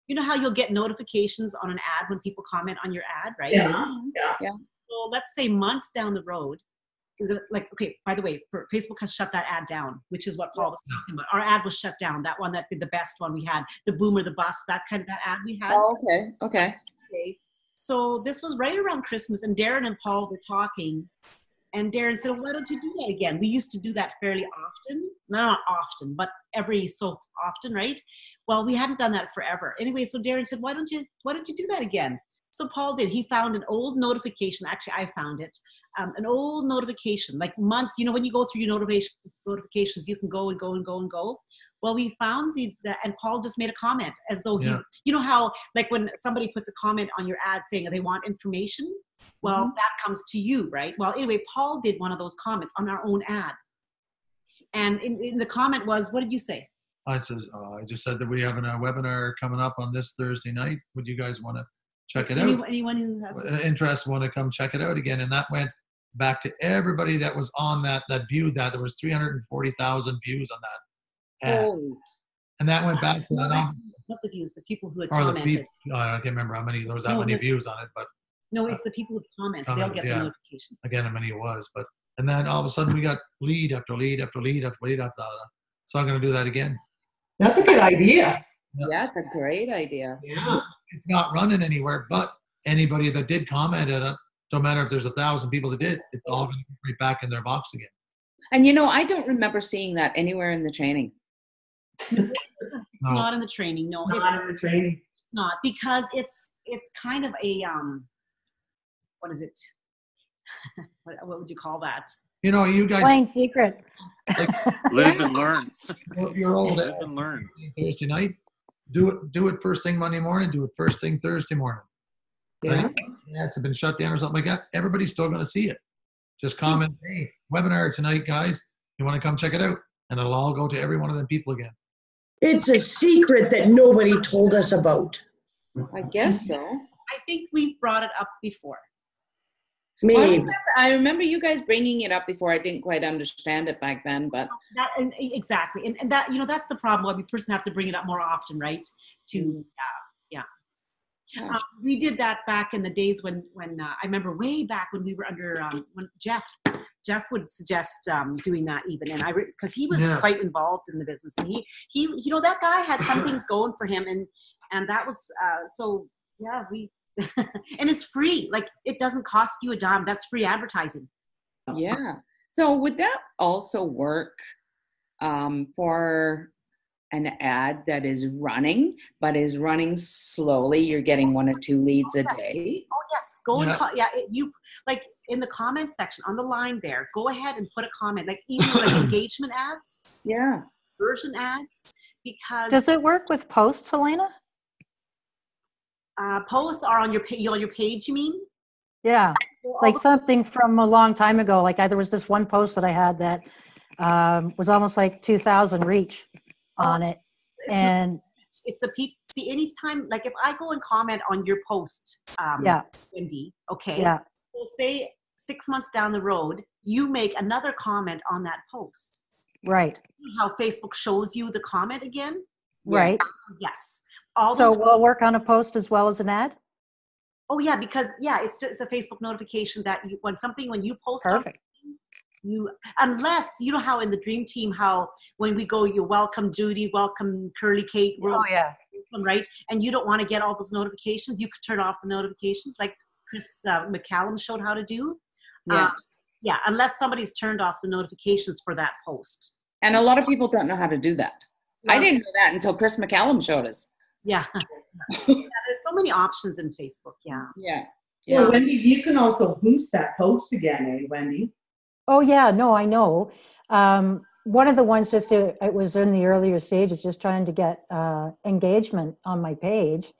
S4: you know how you'll get notifications on an ad when people comment on your ad, right?
S6: Yeah.
S4: So So let's say months down the road, like, okay, by the way, Facebook has shut that ad down, which is what Paul was talking about. Our ad was shut down. That one, that be the best one we had, the boom or the bust, that ad we had.
S10: Oh, okay.
S4: So this was right around Christmas, and Darren and Paul were talking, and Darren said, why don't you do that again? We used to do that fairly often. Not often, but every so often, right? Well, we hadn't done that forever. Anyway, so Darren said, why don't you do that again? So Paul did. He found an old notification. Actually, I found it. An old notification, like months, when you go through your notifications, you can go and go and go and go. Well, we found and Paul just made a comment as though you know how, like when somebody puts a comment on your ad saying they want information, well, that comes to you, right? Well, anyway, Paul did one of those comments on our own ad. And in the comment was, what did you say?
S1: I just said that we have a webinar coming up on this Thursday night. Would you guys want to check it out?
S4: Anyone who has
S1: interest want to come check it out again? And that went back to everybody that was on that viewed that. There was 340,000 views on that ad.
S10: Oh.
S1: And that went back to that.
S4: Not the views, the people who had
S1: or
S4: commented.
S1: the people, I can't remember how many, there was that many views on it, but.
S4: No, it's the people who commented. They'll get the notification.
S1: Again, how many it was, but, and then all of a sudden we got lead after lead after lead after lead after that. So I'm going to do that again.
S6: That's a good idea.
S10: Yeah, it's a great idea.
S6: Yeah.
S1: It's not running anywhere, but anybody that did comment at it, don't matter if there's 1,000 people that did, it's all going to be right back in their box again.
S10: And I don't remember seeing that anywhere in the training.
S4: It's not in the training. No,
S6: not in the training.
S4: It's not, because it's kind of a what is it? what would you call that?
S1: You guys.
S12: Plain secret.
S9: Live and learn.
S1: You're old.
S9: Live and learn.
S1: Thursday night. Do it first thing Monday morning. Do it first thing Thursday morning.
S6: Yeah.
S1: It's been shut down or something like that. Everybody's still going to see it. Just comment, hey, webinar tonight, guys. You want to come check it out? And it'll all go to every one of them people again.
S8: It's a secret that nobody told us about.
S10: I guess so.
S4: I think we've brought it up before.
S8: Maybe.
S10: I remember you guys bringing it up before. I didn't quite understand it back then, but
S4: exactly, and that that's the problem. Why we person have to bring it up more often, right? We did that back in the days when I remember way back when we were under when Jeff would suggest doing that even, and because he was quite involved in the business, and he that guy had some things going for him, and that was we. And it's free. Like, it doesn't cost you a dime. That's free advertising.
S10: Yeah. So would that also work for an ad that is running, but is running slowly? You're getting 1 or 2 leads a day.
S4: Oh yes. Go and you like in the comment section on the line there. Go ahead and put a comment, like even like engagement ads.
S10: Yeah.
S4: Version ads, because
S12: does it work with posts, Helena?
S4: Posts are on your page, you mean?
S12: Yeah, like something from a long time ago. Like there was this one post that I had that was almost like 2,000 reach on it. And
S4: it's the people, see, anytime, like if I go and comment on your post, Wendy, okay, we'll say 6 months down the road, you make another comment on that post.
S12: Right.
S4: How Facebook shows you the comment again?
S12: Right.
S4: Yes.
S12: So we'll work on a post as well as an ad?
S4: Oh yeah, because it's just a Facebook notification that when you post
S12: Perfect.
S4: Unless you know how in the Dream Team, how when we go, you welcome Judy, welcome Curly Kate, welcome, right? And you don't want to get all those notifications, you could turn off the notifications like Chris McCallum showed how to do. Unless somebody's turned off the notifications for that post.
S10: And a lot of people don't know how to do that. I didn't know that until Chris McCallum showed us.
S4: Yeah. There's so many options in Facebook.
S10: Yeah.
S6: Well, Wendy, you can also boost that post again, Wendy?
S12: Oh yeah, no, I know. One of the ones it was in the earlier stages, just trying to get engagement on my page.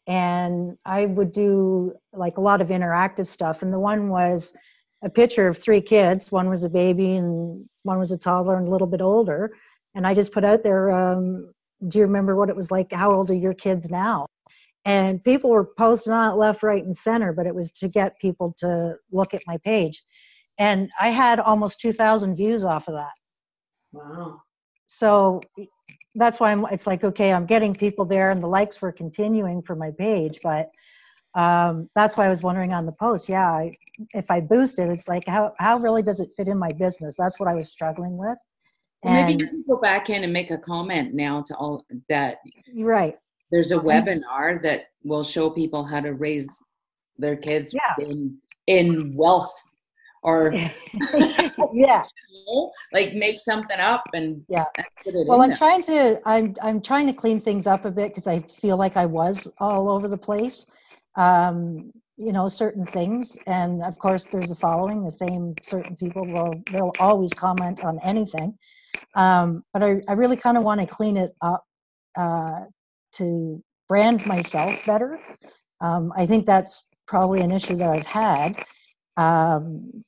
S12: And I would do like a lot of interactive stuff. And the one was a picture of 3 kids. One was a baby and one was a toddler and a little bit older. And I just put out there, do you remember what it was like? How old are your kids now? And people were posting on it left, right, and center, but it was to get people to look at my page. And I had almost 2,000 views off of that.
S6: Wow.
S12: So that's why it's like, okay, I'm getting people there and the likes were continuing for my page, but That's why I was wondering on the post. Yeah, if I boost it, it's like, how really does it fit in my business? That's what I was struggling with.
S10: Well, maybe you can go back in and make a comment now to all that.
S12: Right.
S10: There's a webinar that will show people how to raise their kids in wealth, or
S12: yeah,
S10: like make something up and put it
S12: well,
S10: in there.
S12: I'm trying to clean things up a bit because I feel like I was all over the place. You know, certain things, and of course there's a following. The same certain people they'll always comment on anything, but I really kind of want to clean it up to brand myself better. I think that's probably an issue that I've had,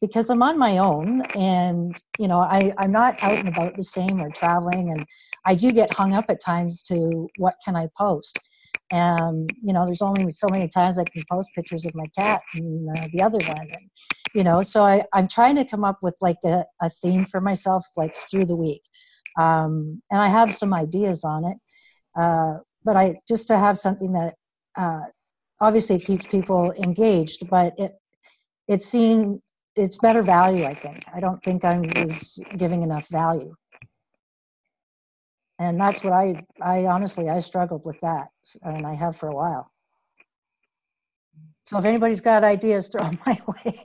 S12: because I'm on my own, and you know, I'm not out and about the same or traveling, and I do get hung up at times to what can I post. You know, there's only so many times I can post pictures of my cat and the other one, and you know, so I'm trying to come up with like a theme for myself, like through the week, and I have some ideas on it, but I just to have something that obviously keeps people engaged, but it's better value. I think I don't think I was giving enough value. And that's what I honestly, I struggled with that, and I have for a while. So if anybody's got ideas, throw them my way.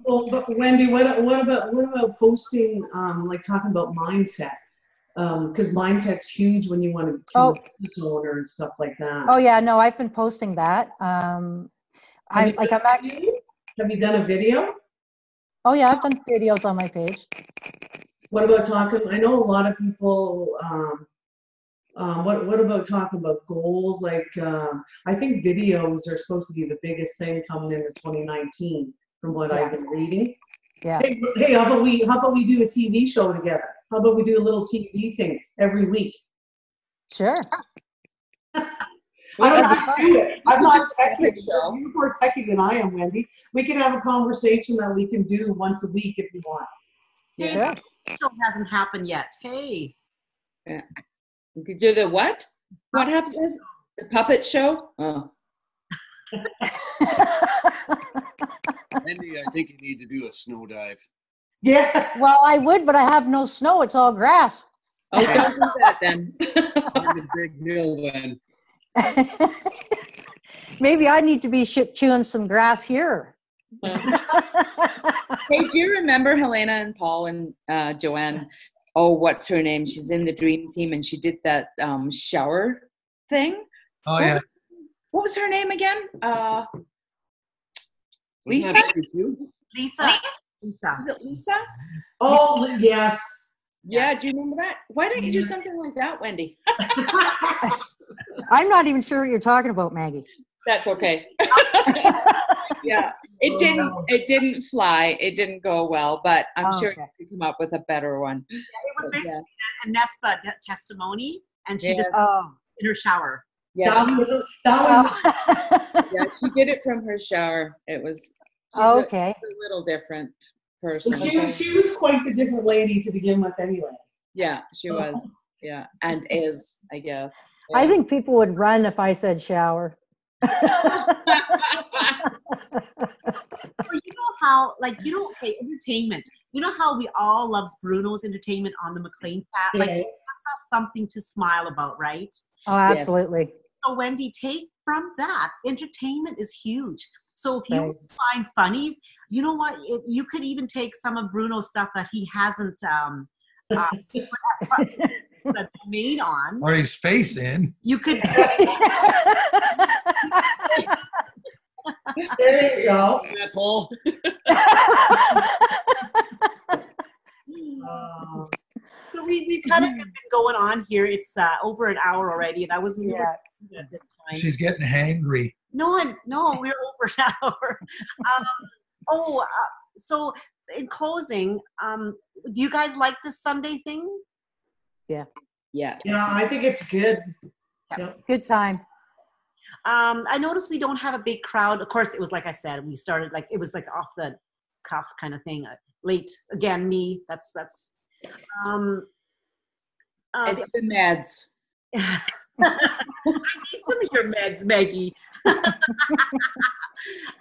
S6: Well, but Wendy, what about posting, like talking about mindset? Because mindset's huge when you want to become a business owner and stuff like that.
S12: Oh yeah, no, I've been posting that. Have
S6: you done a video?
S12: Oh yeah, I've done videos on my page.
S6: What about talking? I know a lot of people. What about talking about goals? Like, I think videos are supposed to be the biggest thing coming into 2019, from what I've been reading.
S12: Yeah.
S6: Hey, how about we do a TV show together? How about we do a little TV thing every week?
S12: Sure.
S6: I don't have to do it. I'm not technical. You're more technical than I am, Wendy. We can have a conversation that we can do once a week if you want.
S4: Yeah. Sure. Still hasn't happened yet. Hey.
S10: Yeah. You could do the what? What happens? The puppet show? Oh.
S13: Wendy, I think you need to do a snow dive.
S6: Yes.
S12: Well, I would, but I have no snow. It's all grass.
S10: Oh, don't do that then.
S13: On the big hill then.
S12: Maybe I need to be chewing some grass here.
S10: Hey, do you remember Helena and Paul and Joanne? Oh, what's her name? She's in the Dream Team, and she did that shower thing.
S1: Oh, yeah.
S10: What was her name again? Lisa?
S4: Lisa.
S10: Is it Lisa?
S6: Oh, yes.
S10: Yeah, do you remember that? Why don't you do something like that, Wendy?
S12: I'm not even sure what you're talking about, Maggie.
S10: That's okay. Yeah, it didn't fly. It didn't go well, but I'm sure you could come up with a better one.
S4: Yeah, it was basically a Nespa testimony, and she just in her shower.
S10: Yeah, she did it from her shower. It was a little different person.
S6: She was quite the different lady to begin with anyway.
S10: Yeah, she was. Yeah, and is, I guess. Yeah.
S12: I think people would run if I said shower.
S4: Well, you know how, like, okay, entertainment. You know how we all loves Bruno's entertainment on the McLean chat? Like, it gives us something to smile about, right?
S12: Oh, absolutely.
S4: So, Wendy, take from that. Entertainment is huge. So if you find funnies, you know what? You could even take some of Bruno's stuff that he hasn't made on.
S1: Or his face in.
S4: You could.
S6: There you go.
S13: Paul.
S4: So we kind of been going on here. It's over an hour already, and I wasn't at this time.
S1: She's getting hangry.
S4: No, we're over an hour. So in closing, do you guys like this Sunday thing?
S10: Yeah,
S6: I think it's good.
S12: Yeah. Good time.
S4: I noticed we don't have a big crowd. Of course, it was like I said, we started it was like off the cuff kind of thing. Late again, me. That's.
S10: It's the meds.
S4: need some of your meds, Maggie.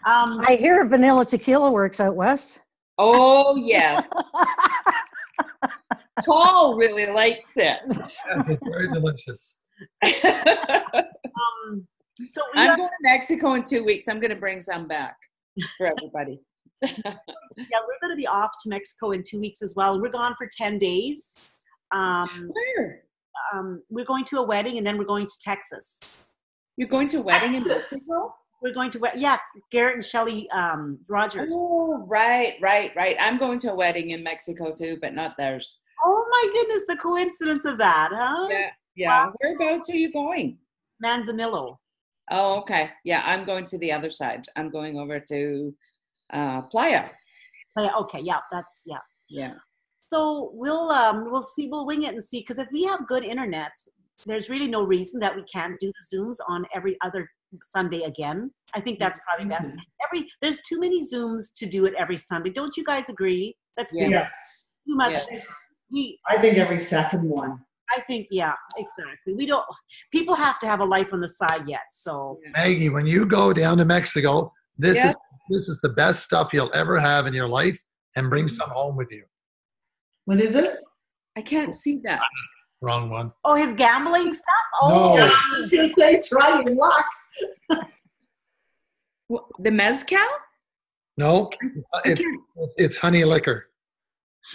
S12: I hear vanilla tequila works out west.
S10: Oh, yes. Paul really likes it.
S1: Yes, it's very delicious.
S4: So
S10: I'm going to Mexico in 2 weeks. I'm going to bring some back for everybody.
S4: Yeah, we're going to be off to Mexico in 2 weeks as well. We're gone for 10 days.
S10: Where?
S4: We're going to a wedding, and then we're going to Texas.
S10: You're going to a wedding in Mexico?
S4: We're going to, yeah, Garrett and Shelley Rogers.
S10: Oh, right. I'm going to a wedding in Mexico too, but not theirs.
S4: Oh my goodness, the coincidence of that, huh?
S10: Yeah.
S4: Wow.
S10: Whereabouts are you going?
S4: Manzanillo.
S10: Oh, okay. Yeah, I'm going to the other side. I'm going over to Playa.
S4: Okay, yeah,
S10: Yeah.
S4: So we'll see. We'll wing it and see. Because if we have good internet, there's really no reason that we can't do the Zooms on every other Sunday again. I think that's probably best. There's too many Zooms to do it every Sunday. Don't you guys agree? That's too much.
S6: I think every second one.
S4: I think, yeah, exactly. People have to have a life on the side yet. So
S1: Maggie, when you go down to Mexico, this is the best stuff you'll ever have in your life, and bring some home with you.
S6: What is it?
S10: I can't see that.
S1: Wrong one.
S4: Oh, his gambling stuff? Oh,
S1: No.
S6: I was going to say, try your luck.
S10: The mezcal?
S1: No, it's honey liquor.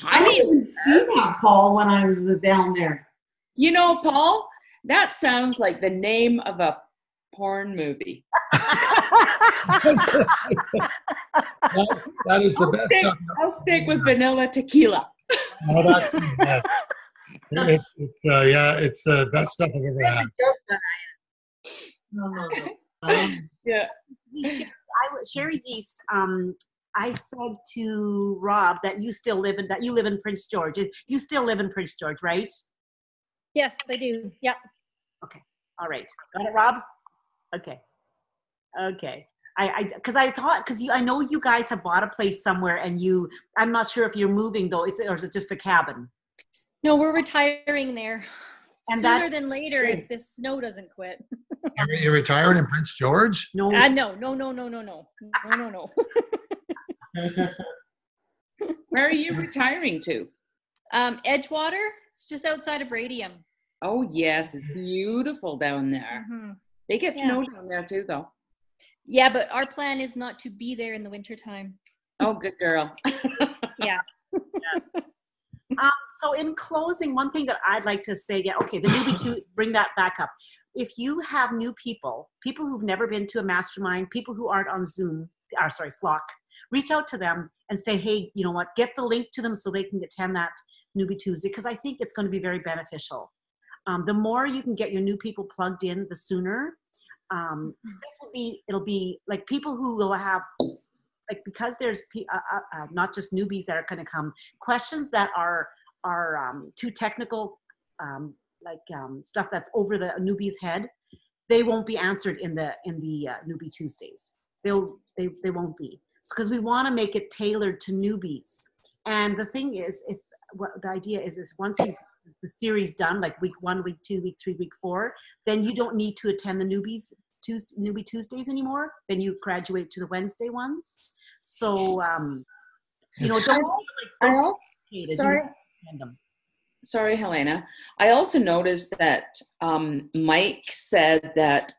S6: I didn't even see that, Paul, when I was down there.
S10: You know, Paul, that sounds like the name of a porn movie.
S1: That is the best stuff.
S10: I'll stick with vanilla tequila.
S1: No, it's the best stuff I've ever had.
S6: No.
S10: Yeah.
S4: Sherry Yeast, I said to Rob that you live in Prince George. You still live in Prince George, right?
S15: Yes, I do. Yep.
S4: Okay. All right. Got it, Rob? Okay. I know you guys have bought a place somewhere, and I'm not sure if you're moving though, or is it just a cabin?
S15: No, we're retiring there.
S4: And
S15: sooner than later if this snow doesn't quit.
S1: You're retiring in Prince George?
S15: No. No.
S10: Where are you retiring to?
S15: Edgewater. It's just outside of Radium.
S10: Oh, yes. It's beautiful down there.
S15: Mm-hmm.
S10: They get snow down there too, though.
S15: Yeah, but our plan is not to be there in the wintertime.
S10: Oh, good girl.
S15: Yeah.
S4: Yes. So in closing, one thing that I'd like to say, the newbie to bring that back up. If you have new people who've never been to a mastermind, people who aren't on Zoom, Flock, reach out to them and say, hey, you know what, get the link to them so they can attend that Newbie Tuesday, because I think it's going to be very beneficial. The more you can get your new people plugged in, the sooner. It'll be like people who will have, like, because there's not just newbies that are going to come, questions that are too technical, stuff that's over the newbie's head, they won't be answered in the Newbie Tuesdays. They won't be, because we want to make it tailored to newbies. And the thing is, the idea is once you the series done, like week 1, week 2, week 3, week 4, then you don't need to attend the Newbie Tuesdays anymore. Then you graduate to the Wednesday ones. So,
S10: Sorry, Helena. I also noticed that Mike said that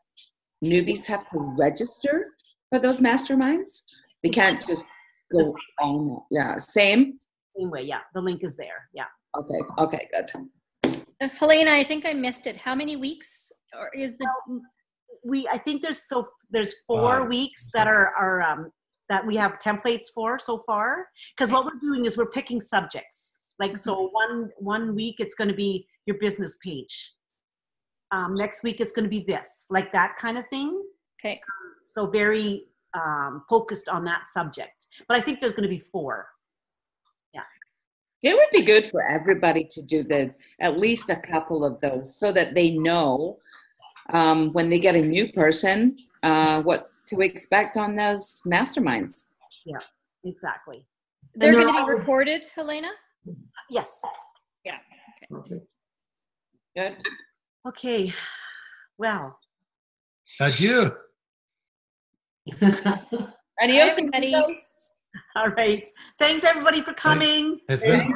S10: newbies have to register for those masterminds. They can't just go on. Yeah, same
S4: way. Yeah, the link is there. Yeah.
S10: Okay, good.
S15: Helena, I think I missed it. How many weeks or is the?
S4: I think there's 4 weeks that are that we have templates for so far. Because what we're doing is we're picking subjects. Like, so one week it's going to be your business page. Next week it's going to be this, like that kind of thing.
S15: Okay.
S4: So very focused on that subject. But I think there's going to be 4. Yeah.
S10: It would be good for everybody to do at least a couple of those so that they know when they get a new person what to expect on those masterminds.
S4: Yeah, exactly.
S15: They're going to be recorded, Helena?
S4: Yes.
S15: Yeah.
S10: Okay. Good.
S4: Okay. Well.
S1: Adieu.
S10: Adios,
S15: everybody.
S10: amigos.
S4: All right. Thanks everybody for coming.
S1: It's been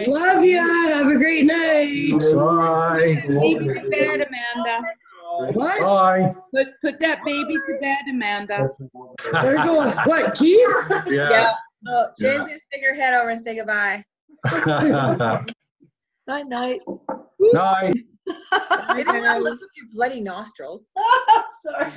S8: Love ya. Have a great night.
S7: Bye.
S10: Baby to bed, Amanda.
S8: What?
S7: Bye.
S10: Put that baby to bed, Amanda.
S8: They're going, what, Keith?
S7: Yeah.
S3: Oh, James, just stick your head over and say goodbye.
S6: Night, night.
S7: Night.
S3: Look at your bloody nostrils.
S6: Sorry.